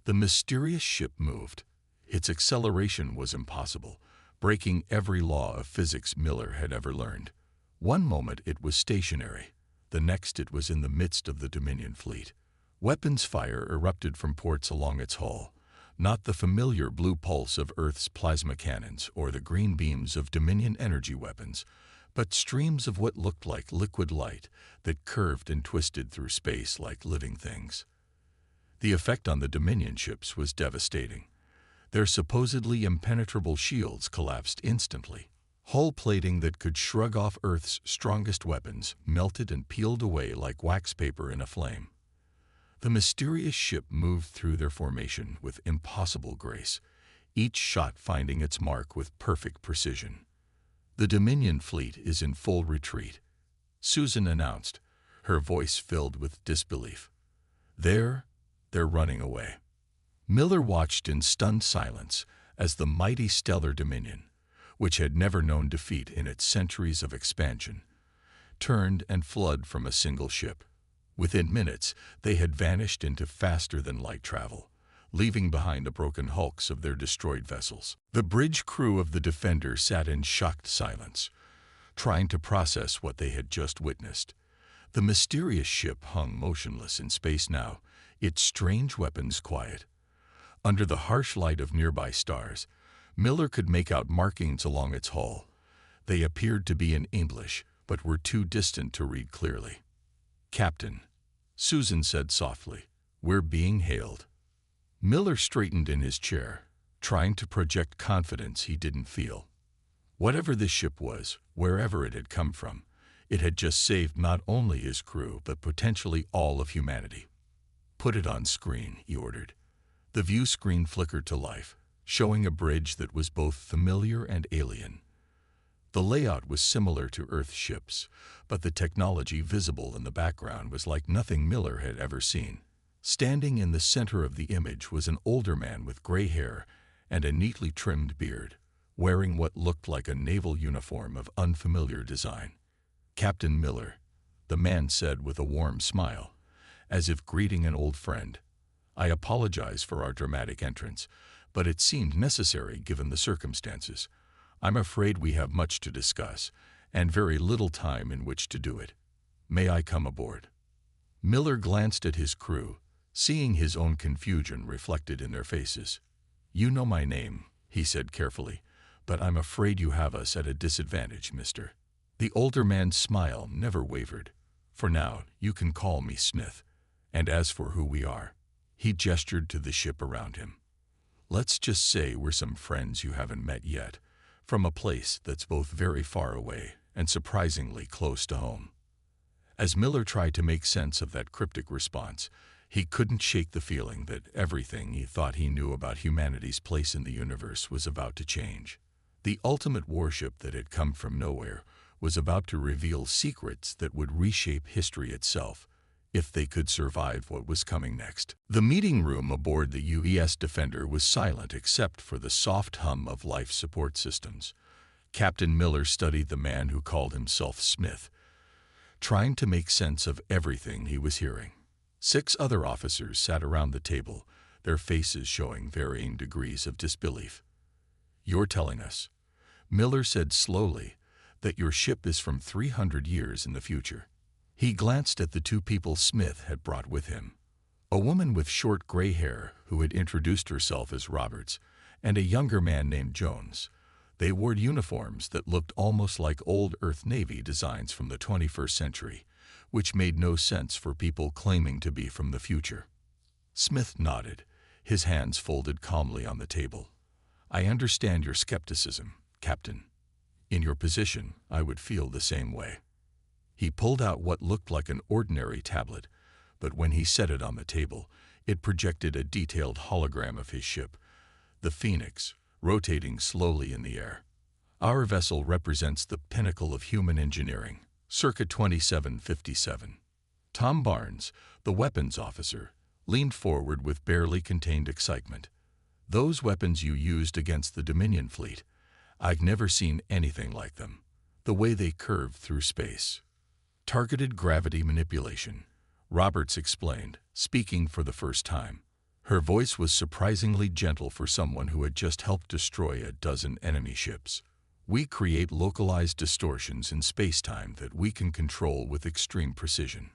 the mysterious ship moved. Its acceleration was impossible, breaking every law of physics Miller had ever learned. One moment it was stationary, the next it was in the midst of the Dominion fleet. Weapons fire erupted from ports along its hull, not the familiar blue pulse of Earth's plasma cannons or the green beams of Dominion energy weapons, but streams of what looked like liquid light that curved and twisted through space like living things. The effect on the Dominion ships was devastating. Their supposedly impenetrable shields collapsed instantly. Hull plating that could shrug off Earth's strongest weapons melted and peeled away like wax paper in a flame. The mysterious ship moved through their formation with impossible grace, each shot finding its mark with perfect precision. "The Dominion fleet is in full retreat," Susan announced, her voice filled with disbelief. They're running away. Miller watched in stunned silence as the mighty stellar dominion, which had never known defeat in its centuries of expansion, turned and fled from a single ship. Within minutes, they had vanished into faster-than-light travel, leaving behind the broken hulks of their destroyed vessels. The bridge crew of the Defender sat in shocked silence, trying to process what they had just witnessed. The mysterious ship hung motionless in space now, its strange weapons quiet. Under the harsh light of nearby stars, Miller could make out markings along its hull. They appeared to be in English, but were too distant to read clearly. "Captain," Susan said softly, "we're being hailed." Miller straightened in his chair, trying to project confidence he didn't feel. Whatever this ship was, wherever it had come from, it had just saved not only his crew, but potentially all of humanity. "Put it on screen," he ordered. The view screen flickered to life, showing a bridge that was both familiar and alien. The layout was similar to Earth ships, but the technology visible in the background was like nothing Miller had ever seen. Standing in the center of the image was an older man with gray hair and a neatly trimmed beard, wearing what looked like a naval uniform of unfamiliar design. "Captain Miller," the man said with a warm smile, as if greeting an old friend. "I apologize for our dramatic entrance, but it seemed necessary given the circumstances. I'm afraid we have much to discuss, and very little time in which to do it. May I come aboard?" Miller glanced at his crew, seeing his own confusion reflected in their faces. "You know my name," he said carefully, "but I'm afraid you have us at a disadvantage, mister." The older man's smile never wavered. "For now, you can call me Smith. And as for who we are," he gestured to the ship around him, "let's just say we're some friends you haven't met yet, from a place that's both very far away and surprisingly close to home." As Miller tried to make sense of that cryptic response, he couldn't shake the feeling that everything he thought he knew about humanity's place in the universe was about to change. The ultimate warship that had come from nowhere was about to reveal secrets that would reshape history itself, if they could survive what was coming next. The meeting room aboard the UES Defender was silent except for the soft hum of life support systems. Captain Miller studied the man who called himself Smith, trying to make sense of everything he was hearing. 6 other officers sat around the table, their faces showing varying degrees of disbelief. "You're telling us," Miller said slowly, "that your ship is from 300 years in the future." He glanced at the 2 people Smith had brought with him, a woman with short gray hair who had introduced herself as Roberts, and a younger man named Jones. They wore uniforms that looked almost like old Earth Navy designs from the 21st century, which made no sense for people claiming to be from the future. Smith nodded, his hands folded calmly on the table. "I understand your skepticism, Captain. In your position, I would feel the same way." He pulled out what looked like an ordinary tablet, but when he set it on the table, it projected a detailed hologram of his ship, the Phoenix, rotating slowly in the air. "Our vessel represents the pinnacle of human engineering, circa 2757. Tom Barnes, the weapons officer, leaned forward with barely contained excitement. "Those weapons you used against the Dominion fleet, I've never seen anything like them. The way they curved through space. Targeted gravity manipulation," Roberts explained, speaking for the first time. Her voice was surprisingly gentle for someone who had just helped destroy a dozen enemy ships. "We create localized distortions in space-time that we can control with extreme precision.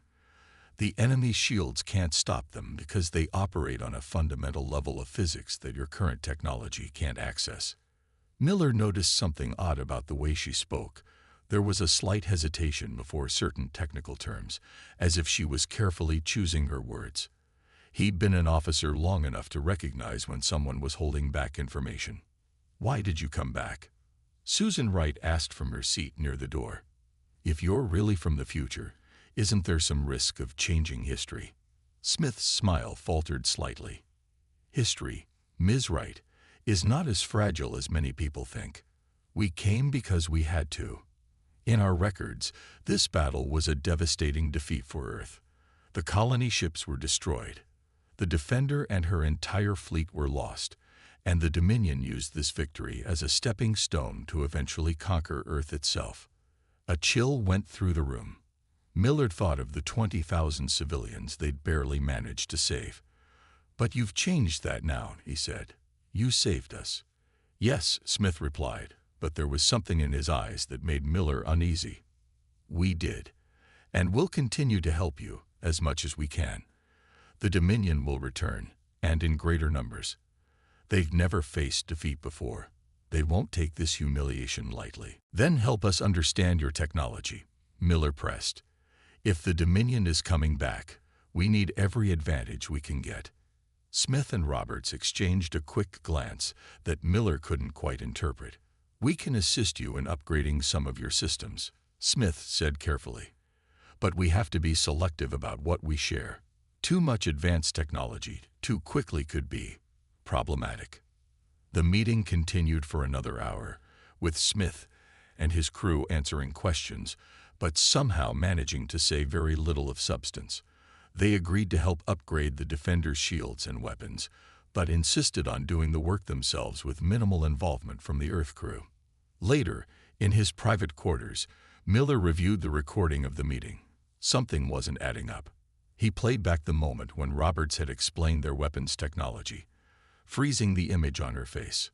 The enemy's shields can't stop them because they operate on a fundamental level of physics that your current technology can't access." Miller noticed something odd about the way she spoke. There was a slight hesitation before certain technical terms, as if she was carefully choosing her words. He'd been an officer long enough to recognize when someone was holding back information. "Why did you come back?" Susan Wright asked from her seat near the door. "If you're really from the future, isn't there some risk of changing history?" Smith's smile faltered slightly. "History, Ms. Wright, is not as fragile as many people think. We came because we had to. In our records, this battle was a devastating defeat for Earth. The colony ships were destroyed. The Defender and her entire fleet were lost, and the Dominion used this victory as a stepping stone to eventually conquer Earth itself. A chill went through the room. Millard thought of the 20,000 civilians they'd barely managed to save. "But you've changed that now," he said. "You saved us." "Yes," Smith replied, but there was something in his eyes that made Miller uneasy. "We did, and we'll continue to help you as much as we can. The Dominion will return, and in greater numbers. They've never faced defeat before. They won't take this humiliation lightly." "Then help us understand your technology," Miller pressed. "If the Dominion is coming back, we need every advantage we can get." Smith and Roberts exchanged a quick glance that Miller couldn't quite interpret. "We can assist you in upgrading some of your systems," Smith said carefully. "But we have to be selective about what we share. Too much advanced technology too quickly could be problematic." The meeting continued for another hour, with Smith and his crew answering questions, but somehow managing to say very little of substance. They agreed to help upgrade the Defender's shields and weapons, but insisted on doing the work themselves with minimal involvement from the Earth crew. Later, in his private quarters, Miller reviewed the recording of the meeting. Something wasn't adding up. He played back the moment when Roberts had explained their weapons technology, freezing the image on her face.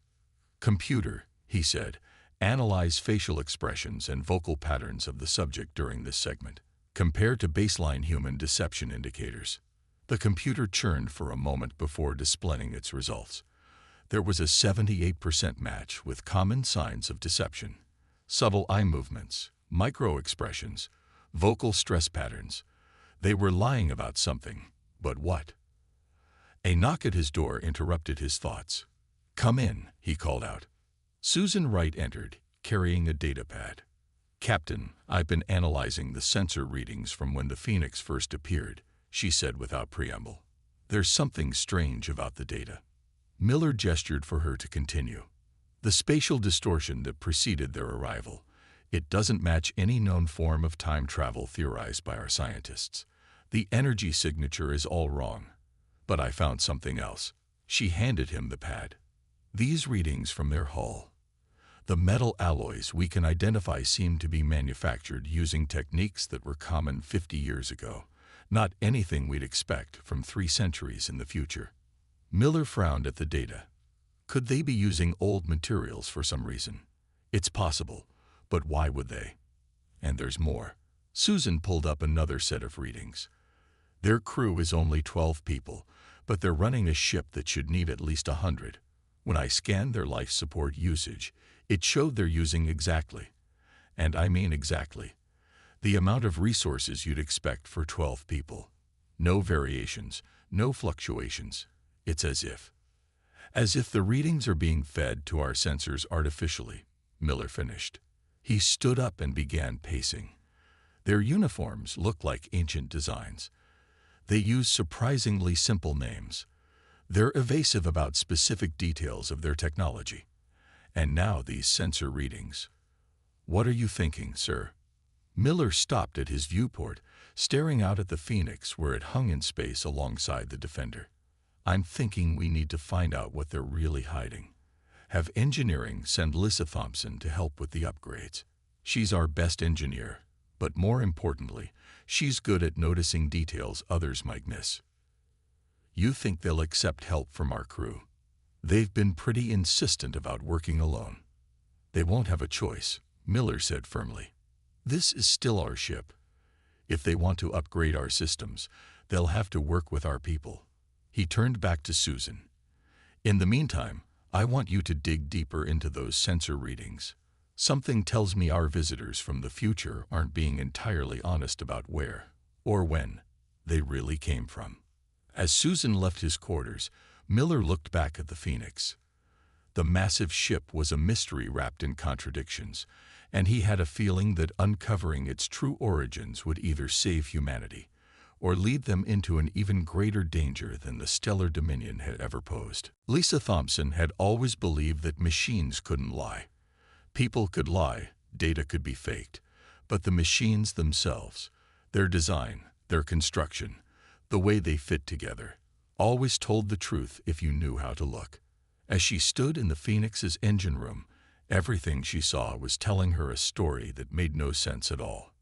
"Computer," he said, "analyze facial expressions and vocal patterns of the subject during this segment. Compare to baseline human deception indicators." The computer churned for a moment before displaying its results. There was a 78% match with common signs of deception: subtle eye movements, micro-expressions, vocal stress patterns. They were lying about something, but what? A knock at his door interrupted his thoughts. "Come in," he called out. Susan Wright entered, carrying a datapad. "Captain, I've been analyzing the sensor readings from when the Phoenix first appeared," she said without preamble. "There's something strange about the data." Miller gestured for her to continue. "The spatial distortion that preceded their arrival. It doesn't match any known form of time travel theorized by our scientists. The energy signature is all wrong. But I found something else." She handed him the pad. "These readings from their hull. The metal alloys we can identify seem to be manufactured using techniques that were common 50 years ago, not anything we'd expect from 3 centuries in the future." Miller frowned at the data. Could they be using old materials for some reason? It's possible, but why would they? And there's more. Susan pulled up another set of readings. Their crew is only 12 people, but they're running a ship that should need at least 100. When I scanned their life support usage, it showed they're using exactly, and I mean exactly, the amount of resources you'd expect for 12 people. No variations, no fluctuations. It's as if the readings are being fed to our sensors artificially," Miller finished. He stood up and began pacing. Their uniforms look like ancient designs. They use surprisingly simple names. They're evasive about specific details of their technology. And now these sensor readings. What are you thinking, sir? Miller stopped at his viewport, staring out at the Phoenix where it hung in space alongside the Defender. "I'm thinking we need to find out what they're really hiding. Have engineering send Lisa Thompson to help with the upgrades. She's our best engineer, but more importantly, she's good at noticing details others might miss." "You think they'll accept help from our crew?" "They've been pretty insistent about working alone." "They won't have a choice," Miller said firmly. "This is still our ship. If they want to upgrade our systems, they'll have to work with our people." He turned back to Susan. "In the meantime, I want you to dig deeper into those sensor readings. Something tells me our visitors from the future aren't being entirely honest about where, or when, they really came from." As Susan left his quarters, Miller looked back at the Phoenix. The massive ship was a mystery wrapped in contradictions, and he had a feeling that uncovering its true origins would either save humanity or lead them into an even greater danger than the stellar Dominion had ever posed. Lisa Thompson had always believed that machines couldn't lie. People could lie, data could be faked, but the machines themselves, their design, their construction, the way they fit together, always told the truth if you knew how to look. As she stood in the Phoenix's engine room, everything she saw was telling her a story that made no sense at all.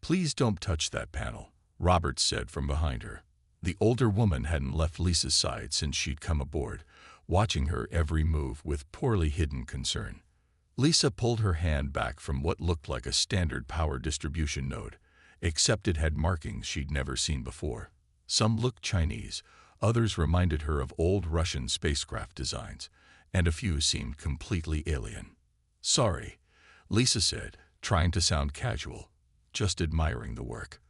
"Please don't touch that panel," Roberts said from behind her. The older woman hadn't left Lisa's side since she'd come aboard, watching her every move with poorly hidden concern. Lisa pulled her hand back from what looked like a standard power distribution node, except it had markings she'd never seen before. Some looked Chinese, others reminded her of old Russian spacecraft designs, and a few seemed completely alien. "Sorry," Lisa said, trying to sound casual, "just admiring the work.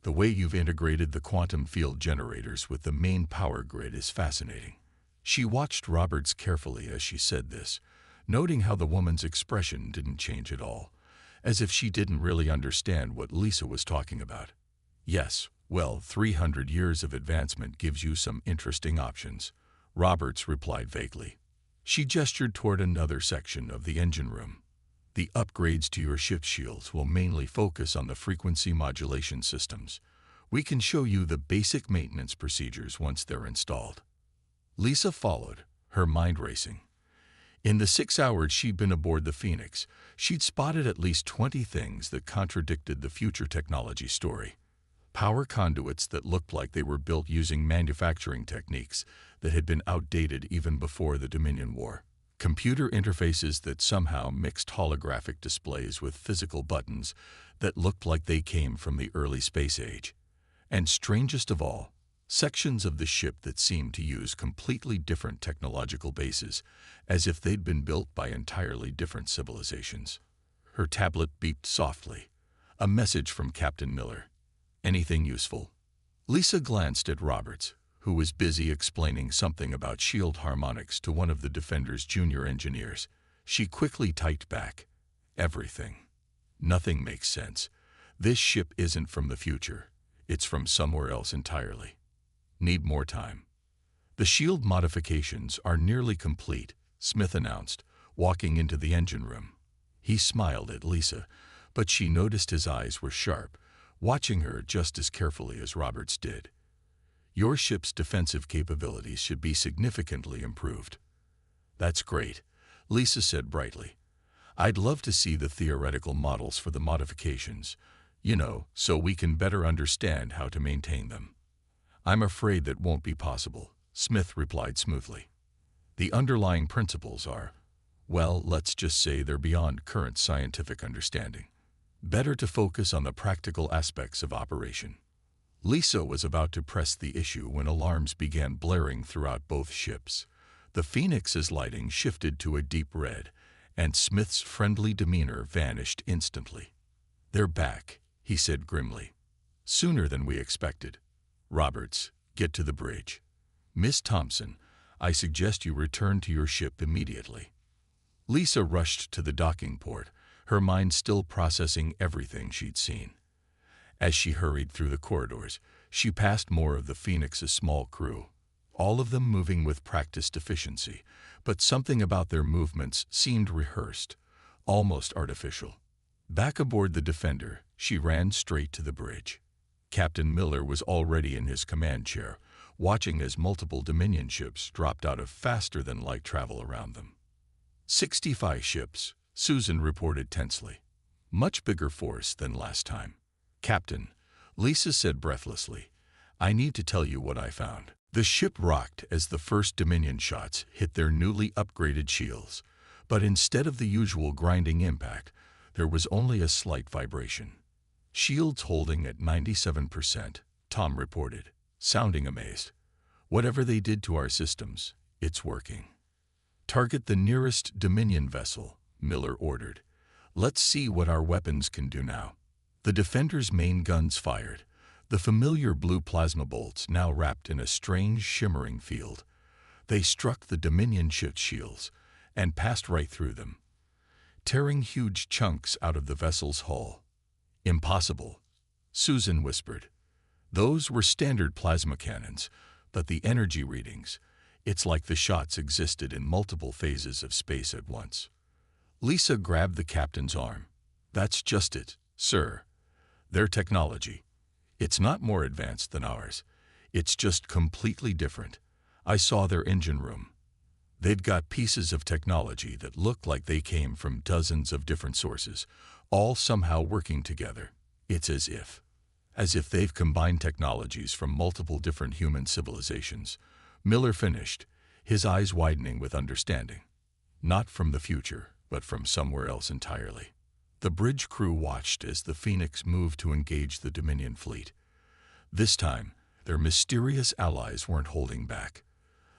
The way you've integrated the quantum field generators with the main power grid is fascinating." She watched Roberts carefully as she said this, noting how the woman's expression didn't change at all, as if she didn't really understand what Lisa was talking about. "Yes, well, 300 years of advancement gives you some interesting options," Roberts replied vaguely. She gestured toward another section of the engine room. "The upgrades to your ship's shields will mainly focus on the frequency modulation systems. We can show you the basic maintenance procedures once they're installed." Lisa followed, her mind racing. In the 6 hours she'd been aboard the Phoenix, she'd spotted at least 20 things that contradicted the future technology story. Power conduits that looked like they were built using manufacturing techniques that had been outdated even before the Dominion War. Computer interfaces that somehow mixed holographic displays with physical buttons that looked like they came from the early space age. And strangest of all, sections of the ship that seemed to use completely different technological bases, as if they'd been built by entirely different civilizations. Her tablet beeped softly. A message from Captain Miller. "Anything useful?" Lisa glanced at Roberts, who was busy explaining something about shield harmonics to one of the Defender's junior engineers. She quickly typed back, "Everything. Nothing makes sense. This ship isn't from the future. It's from somewhere else entirely. Need more time." "The shield modifications are nearly complete," Smith announced, walking into the engine room. He smiled at Lisa, but she noticed his eyes were sharp, watching her just as carefully as Roberts did. "Your ship's defensive capabilities should be significantly improved." "That's great," Lisa said brightly. "I'd love to see the theoretical models for the modifications, so we can better understand how to maintain them." "I'm afraid that won't be possible," Smith replied smoothly. "The underlying principles are, well, let's just say they're beyond current scientific understanding. Better to focus on the practical aspects of operation." Lisa was about to press the issue when alarms began blaring throughout both ships. The Phoenix's lighting shifted to a deep red, and Smith's friendly demeanor vanished instantly. "They're back," he said grimly. "Sooner than we expected. Roberts, get to the bridge. Miss Thompson, I suggest you return to your ship immediately." Lisa rushed to the docking port, her mind still processing everything she'd seen. As she hurried through the corridors, she passed more of the Phoenix's small crew, all of them moving with practiced efficiency, but something about their movements seemed rehearsed, almost artificial. Back aboard the Defender, she ran straight to the bridge. Captain Miller was already in his command chair, watching as multiple Dominion ships dropped out of faster-than-light travel around them. 65 ships, Susan reported tensely. "Much bigger force than last time." "Captain," Lisa said breathlessly, "I need to tell you what I found." The ship rocked as the first Dominion shots hit their newly upgraded shields, but instead of the usual grinding impact, there was only a slight vibration. "Shields holding at 97%, Tom reported, sounding amazed. "Whatever they did to our systems, it's working." "Target the nearest Dominion vessel," Miller ordered. "Let's see what our weapons can do now." The Defender's main guns fired, the familiar blue plasma bolts now wrapped in a strange shimmering field. They struck the Dominion ship's shields and passed right through them, tearing huge chunks out of the vessel's hull. "Impossible," Susan whispered. "Those were standard plasma cannons, but the energy readings, it's like the shots existed in multiple phases of space at once." Lisa grabbed the captain's arm. "That's just it," Sir, their technology. It's not more advanced than ours. It's just completely different. I saw their engine room. They've got pieces of technology that look like they came from dozens of different sources, all somehow working together. It's as if they've combined technologies from multiple different human civilizations. Miller finished, his eyes widening with understanding. Not from the future, but from somewhere else entirely. The bridge crew watched as the Phoenix moved to engage the Dominion fleet. This time, their mysterious allies weren't holding back.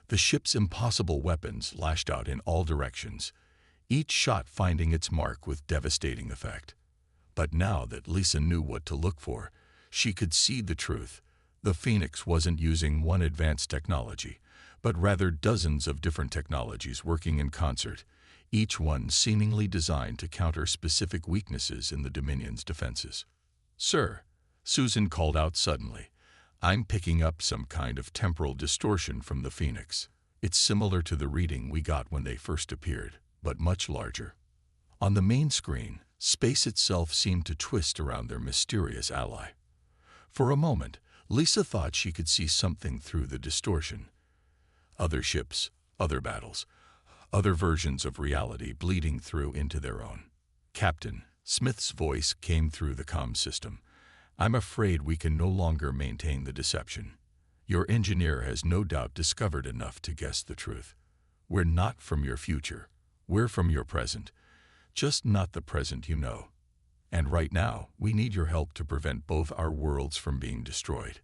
The ship's impossible weapons lashed out in all directions, each shot finding its mark with devastating effect. But now that Lisa knew what to look for, she could see the truth. The Phoenix wasn't using one advanced technology, but rather dozens of different technologies working in concert, each one seemingly designed to counter specific weaknesses in the Dominion's defenses. "Sir," Susan called out suddenly, "I'm picking up some kind of temporal distortion from the Phoenix. It's similar to the reading we got when they first appeared, but much larger." On the main screen, space itself seemed to twist around their mysterious ally. For a moment, Lisa thought she could see something through the distortion. Other ships, other battles, other versions of reality bleeding through into their own. "Captain," Smith's voice came through the comm system, "I'm afraid we can no longer maintain the deception. Your engineer has no doubt discovered enough to guess the truth. We're not from your future. We're from your present. Just not the present you know. And right now, we need your help to prevent both our worlds from being destroyed."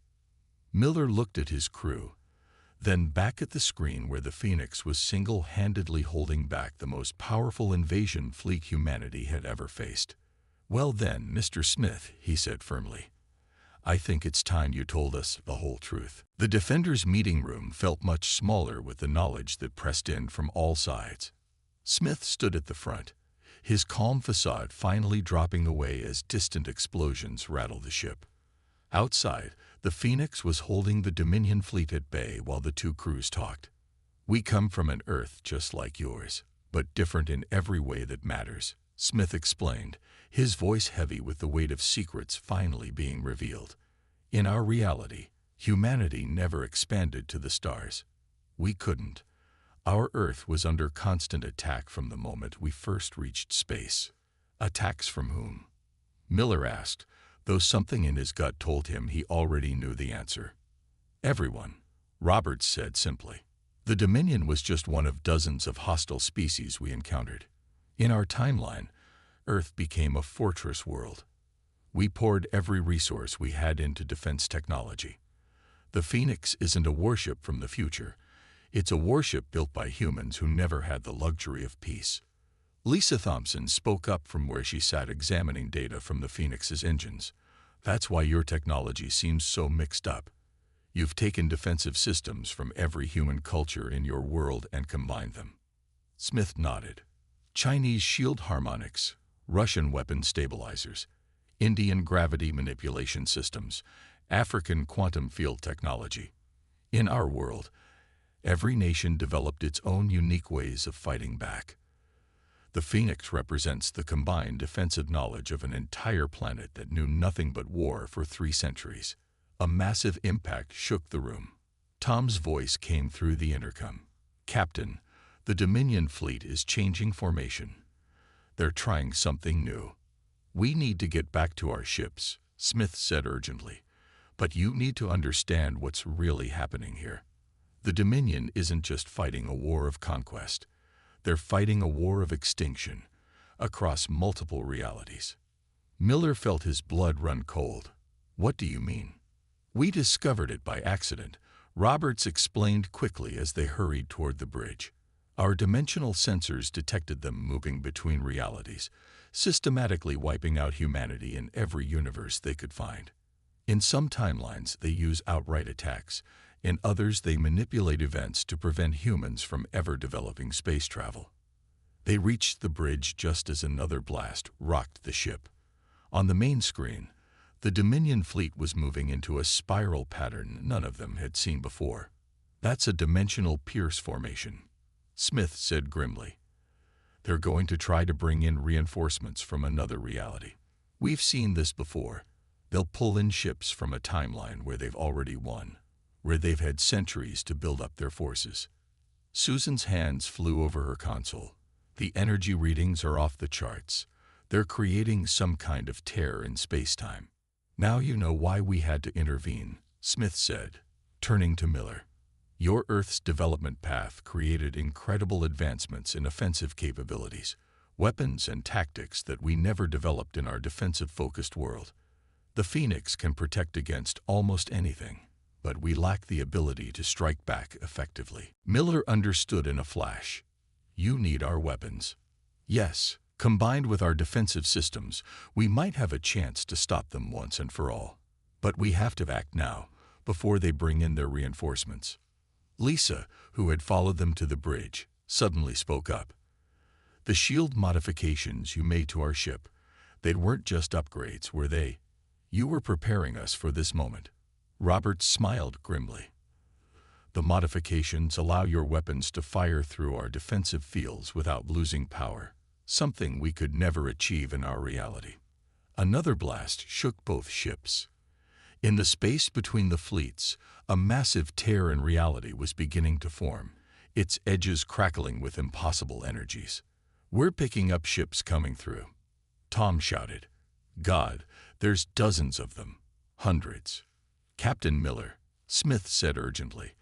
Miller looked at his crew, then back at the screen where the Phoenix was single-handedly holding back the most powerful invasion fleet humanity had ever faced. "Well then, Mr. Smith," he said firmly, "I think it's time you told us the whole truth." The Defenders' meeting room felt much smaller with the knowledge that pressed in from all sides. Smith stood at the front, his calm facade finally dropping away as distant explosions rattled the ship. Outside, the Phoenix was holding the Dominion fleet at bay while the two crews talked. "We come from an Earth just like yours, but different in every way that matters," Smith explained, his voice heavy with the weight of secrets finally being revealed. "In our reality, humanity never expanded to the stars. We couldn't. Our Earth was under constant attack from the moment we first reached space." "Attacks from whom?" Miller asked, though something in his gut told him he already knew the answer. "Everyone," Roberts said simply. "The Dominion was just one of dozens of hostile species we encountered. In our timeline, Earth became a fortress world. We poured every resource we had into defense technology. The Phoenix isn't a warship from the future. It's a warship built by humans who never had the luxury of peace." Lisa Thompson spoke up from where she sat examining data from the Phoenix's engines. "That's why your technology seems so mixed up. You've taken defensive systems from every human culture in your world and combined them." Smith nodded. "Chinese shield harmonics, Russian weapon stabilizers, Indian gravity manipulation systems, African quantum field technology. In our world, every nation developed its own unique ways of fighting back. The Phoenix represents the combined defensive knowledge of an entire planet that knew nothing but war for 3 centuries. A massive impact shook the room. Tom's voice came through the intercom. "Captain, the Dominion fleet is changing formation. They're trying something new. We need to get back to our ships," Smith said urgently. "But you need to understand what's really happening here. The Dominion isn't just fighting a war of conquest. They're fighting a war of extinction, across multiple realities." Miller felt his blood run cold. "What do you mean?" "We discovered it by accident," Roberts explained quickly as they hurried toward the bridge. "Our dimensional sensors detected them moving between realities, systematically wiping out humanity in every universe they could find. In some timelines, they use outright attacks. In others, they manipulate events to prevent humans from ever developing space travel. They reached the bridge just as another blast rocked the ship. On the main screen, the Dominion fleet was moving into a spiral pattern none of them had seen before. "That's a dimensional pierce formation," Smith said grimly. "They're going to try to bring in reinforcements from another reality. We've seen this before. They'll pull in ships from a timeline where they've already won, where they've had centuries to build up their forces. Susan's hands flew over her console. The energy readings are off the charts. They're creating some kind of tear in space-time. Now you know why we had to intervene, Smith said, turning to Miller. Your Earth's development path created incredible advancements in offensive capabilities, weapons and tactics that we never developed in our defensive-focused world. The Phoenix can protect against almost anything, but we lack the ability to strike back effectively. Miller understood in a flash. You need our weapons. Yes, combined with our defensive systems, we might have a chance to stop them once and for all. But we have to act now, before they bring in their reinforcements. Lisa, who had followed them to the bridge, suddenly spoke up. The shield modifications you made to our ship, they weren't just upgrades, were they? You were preparing us for this moment. Robert smiled grimly. The modifications allow your weapons to fire through our defensive fields without losing power, something we could never achieve in our reality. Another blast shook both ships. In the space between the fleets, a massive tear in reality was beginning to form, its edges crackling with impossible energies. We're picking up ships coming through. Tom shouted. God, there's dozens of them. Hundreds. Captain Miller, Smith said urgently,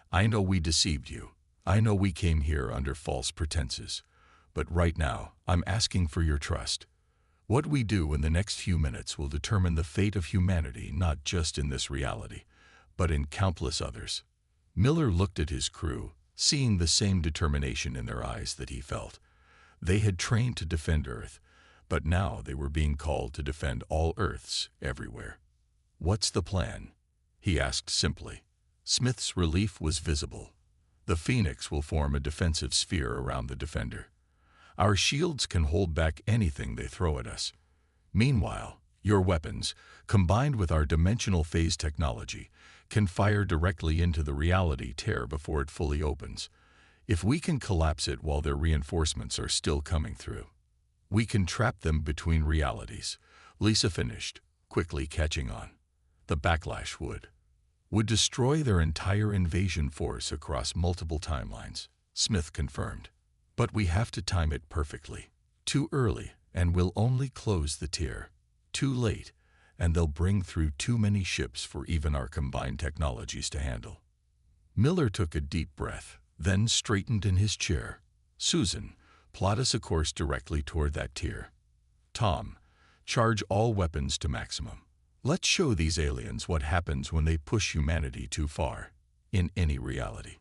I know we deceived you. I know we came here under false pretenses. But right now, I'm asking for your trust. What we do in the next few minutes will determine the fate of humanity, not just in this reality, but in countless others. Miller looked at his crew, seeing the same determination in their eyes that he felt. They had trained to defend Earth, but now they were being called to defend all Earths everywhere. What's the plan? He asked simply. Smith's relief was visible. The Phoenix will form a defensive sphere around the defender. Our shields can hold back anything they throw at us. Meanwhile, your weapons, combined with our dimensional phase technology, can fire directly into the reality tear before it fully opens. If we can collapse it while their reinforcements are still coming through, we can trap them between realities. Lisa finished, quickly catching on. The backlash would destroy their entire invasion force across multiple timelines, Smith confirmed. But we have to time it perfectly. Too early, and we'll only close the tier. Too late, and they'll bring through too many ships for even our combined technologies to handle. Miller took a deep breath, then straightened in his chair. Susan, plot us a course directly toward that tier. Tom, charge all weapons to maximum. Let's show these aliens what happens when they push humanity too far, in any reality.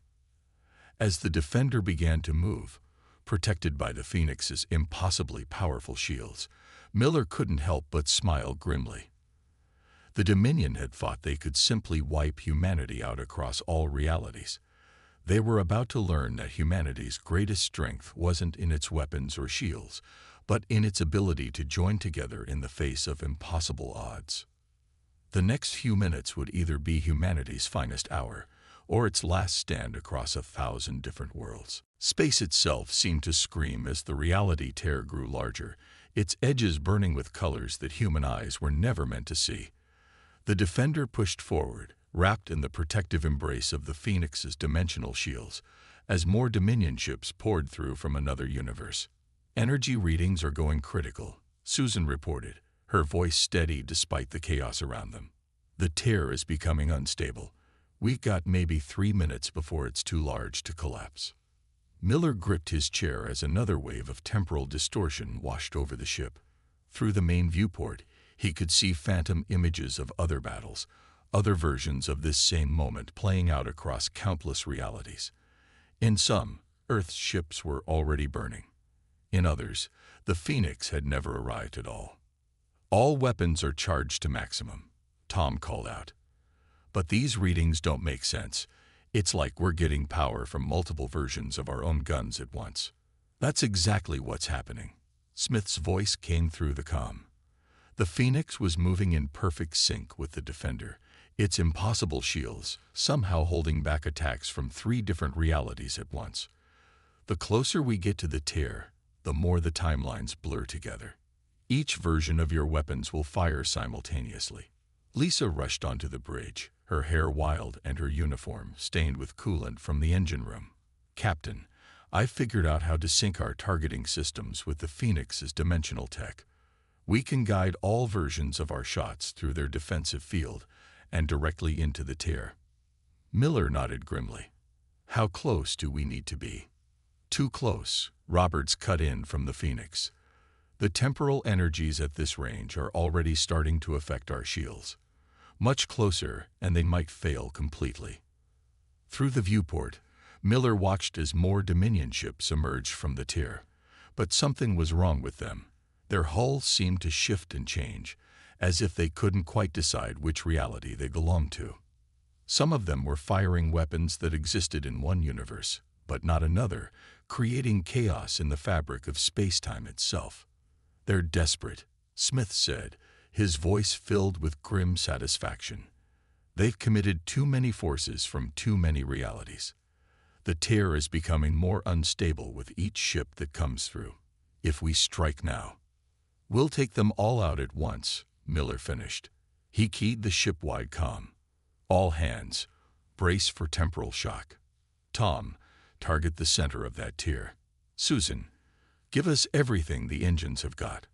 As the defender began to move, protected by the Phoenix's impossibly powerful shields, Miller couldn't help but smile grimly. The Dominion had thought they could simply wipe humanity out across all realities. They were about to learn that humanity's greatest strength wasn't in its weapons or shields, but in its ability to join together in the face of impossible odds. The next few minutes would either be humanity's finest hour, or its last stand across 1,000 different worlds. Space itself seemed to scream as the reality tear grew larger, its edges burning with colors that human eyes were never meant to see. The defender pushed forward, wrapped in the protective embrace of the Phoenix's dimensional shields, as more Dominion ships poured through from another universe. Energy readings are going critical, Susan reported, her voice steady despite the chaos around them. The tear is becoming unstable. We've got maybe 3 minutes before it's too large to collapse. Miller gripped his chair as another wave of temporal distortion washed over the ship. Through the main viewport, he could see phantom images of other battles, other versions of this same moment playing out across countless realities. In some, Earth's ships were already burning. In others, the Phoenix had never arrived at all. All weapons are charged to maximum, Tom called out. But these readings don't make sense. It's like we're getting power from multiple versions of our own guns at once. That's exactly what's happening. Smith's voice came through the comm. The Phoenix was moving in perfect sync with the defender, its impossible shields somehow holding back attacks from 3 different realities at once. The closer we get to the tear, the more the timelines blur together. Each version of your weapons will fire simultaneously. Lisa rushed onto the bridge, her hair wild and her uniform stained with coolant from the engine room. Captain, I figured out how to sync our targeting systems with the Phoenix's dimensional tech. We can guide all versions of our shots through their defensive field and directly into the tear. Miller nodded grimly. How close do we need to be? Too close, Roberts cut in from the Phoenix. The temporal energies at this range are already starting to affect our shields. Much closer, and they might fail completely. Through the viewport, Miller watched as more Dominion ships emerged from the tier. But something was wrong with them. Their hulls seemed to shift and change, as if they couldn't quite decide which reality they belonged to. Some of them were firing weapons that existed in one universe, but not another, creating chaos in the fabric of space-time itself. They're desperate, Smith said, his voice filled with grim satisfaction. They've committed too many forces from too many realities. The tear is becoming more unstable with each ship that comes through. If we strike now, we'll take them all out at once, Miller finished. He keyed the ship-wide comm. All hands, brace for temporal shock. Tom, target the center of that tier. Susan, give us everything the engines have got.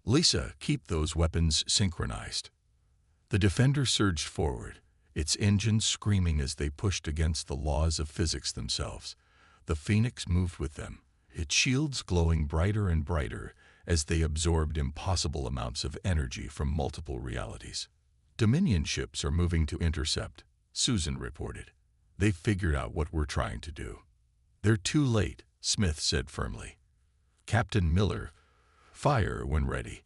Lisa, keep those weapons synchronized. The Defender surged forward, its engines screaming as they pushed against the laws of physics themselves. The Phoenix moved with them, its shields glowing brighter and brighter as they absorbed impossible amounts of energy from multiple realities. Dominion ships are moving to intercept, Susan reported. They've figured out what we're trying to do. They're too late, Smith said firmly. Captain Miller, fire when ready.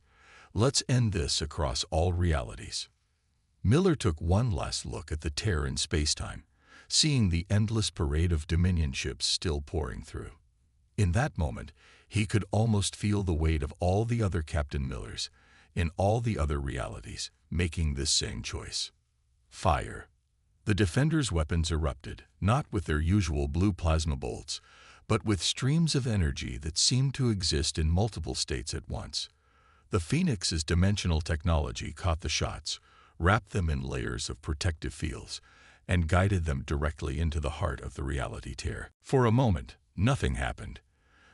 Let's end this across all realities. Miller took one last look at the tear in spacetime, seeing the endless parade of Dominion ships still pouring through. In that moment, he could almost feel the weight of all the other Captain Millers, in all the other realities, making this same choice. Fire. The Defender's weapons erupted, not with their usual blue plasma bolts, but with streams of energy that seemed to exist in multiple states at once. The Phoenix's dimensional technology caught the shots, wrapped them in layers of protective fields, and guided them directly into the heart of the reality tear. For a moment, nothing happened.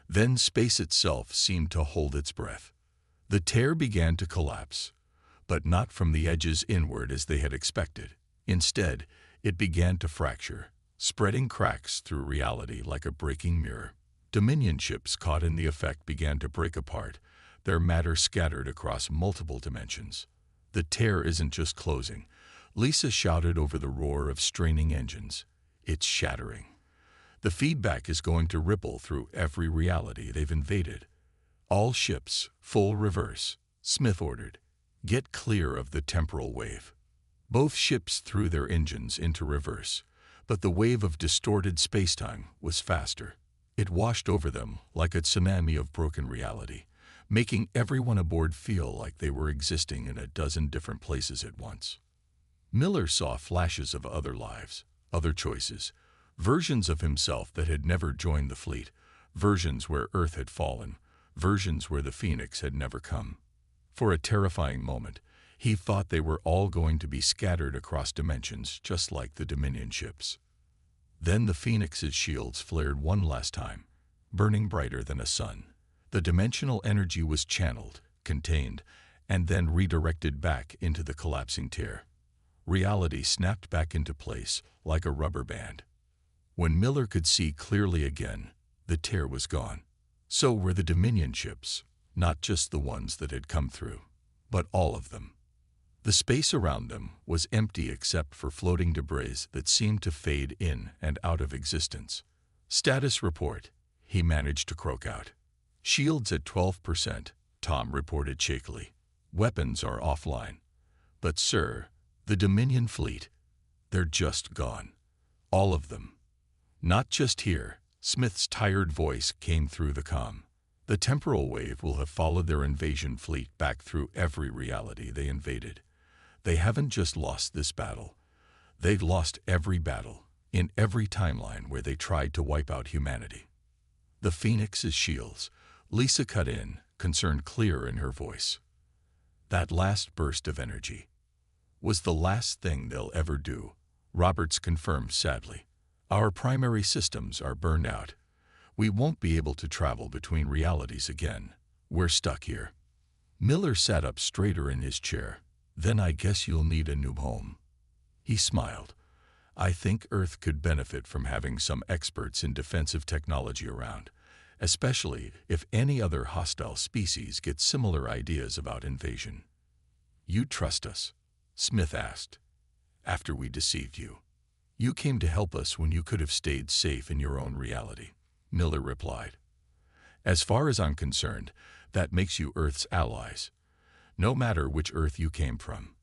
Then space itself seemed to hold its breath. The tear began to collapse, but not from the edges inward as they had expected. Instead, it began to fracture, spreading cracks through reality like a breaking mirror. Dominion ships caught in the effect began to break apart, their matter scattered across multiple dimensions. The tear isn't just closing, Lisa shouted over the roar of straining engines. It's shattering. The feedback is going to ripple through every reality they've invaded. All ships, full reverse, Smith ordered. Get clear of the temporal wave. Both ships threw their engines into reverse, but the wave of distorted spacetime was faster. It washed over them like a tsunami of broken reality, making everyone aboard feel like they were existing in a dozen different places at once. Miller saw flashes of other lives, other choices, versions of himself that had never joined the fleet, versions where Earth had fallen, versions where the Phoenix had never come. For a terrifying moment, he thought they were all going to be scattered across dimensions just like the Dominion ships. Then the Phoenix's shields flared one last time, burning brighter than a sun. The dimensional energy was channeled, contained, and then redirected back into the collapsing tear. Reality snapped back into place like a rubber band. When Miller could see clearly again, the tear was gone. So were the Dominion ships, not just the ones that had come through, but all of them. The space around them was empty except for floating debris that seemed to fade in and out of existence. Status report, he managed to croak out. Shields at 12%, Tom reported shakily. Weapons are offline. But sir, the Dominion fleet, they're just gone. All of them. Not just here, Smith's tired voice came through the comm. The temporal wave will have followed their invasion fleet back through every reality they invaded. They haven't just lost this battle. They've lost every battle, in every timeline where they tried to wipe out humanity. The Phoenix's shields, Lisa cut in, concern clear in her voice. That last burst of energy was the last thing they'll ever do, Roberts confirmed sadly. Our primary systems are burned out. We won't be able to travel between realities again. We're stuck here. Miller sat up straighter in his chair. Then I guess you'll need a new home. He smiled. I think Earth could benefit from having some experts in defensive technology around, especially if any other hostile species get similar ideas about invasion. You trust us? Smith asked. After we deceived you. You came to help us when you could have stayed safe in your own reality, Miller replied. As far as I'm concerned, that makes you Earth's allies, no matter which Earth you came from.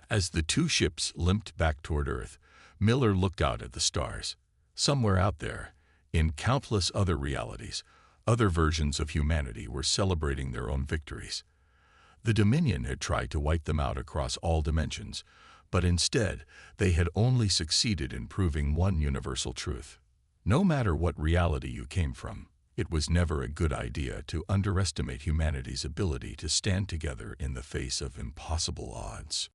As the two ships limped back toward Earth, Miller looked out at the stars. Somewhere out there, in countless other realities, other versions of humanity were celebrating their own victories. The Dominion had tried to wipe them out across all dimensions, but instead they had only succeeded in proving one universal truth. No matter what reality you came from, it was never a good idea to underestimate humanity's ability to stand together in the face of impossible odds.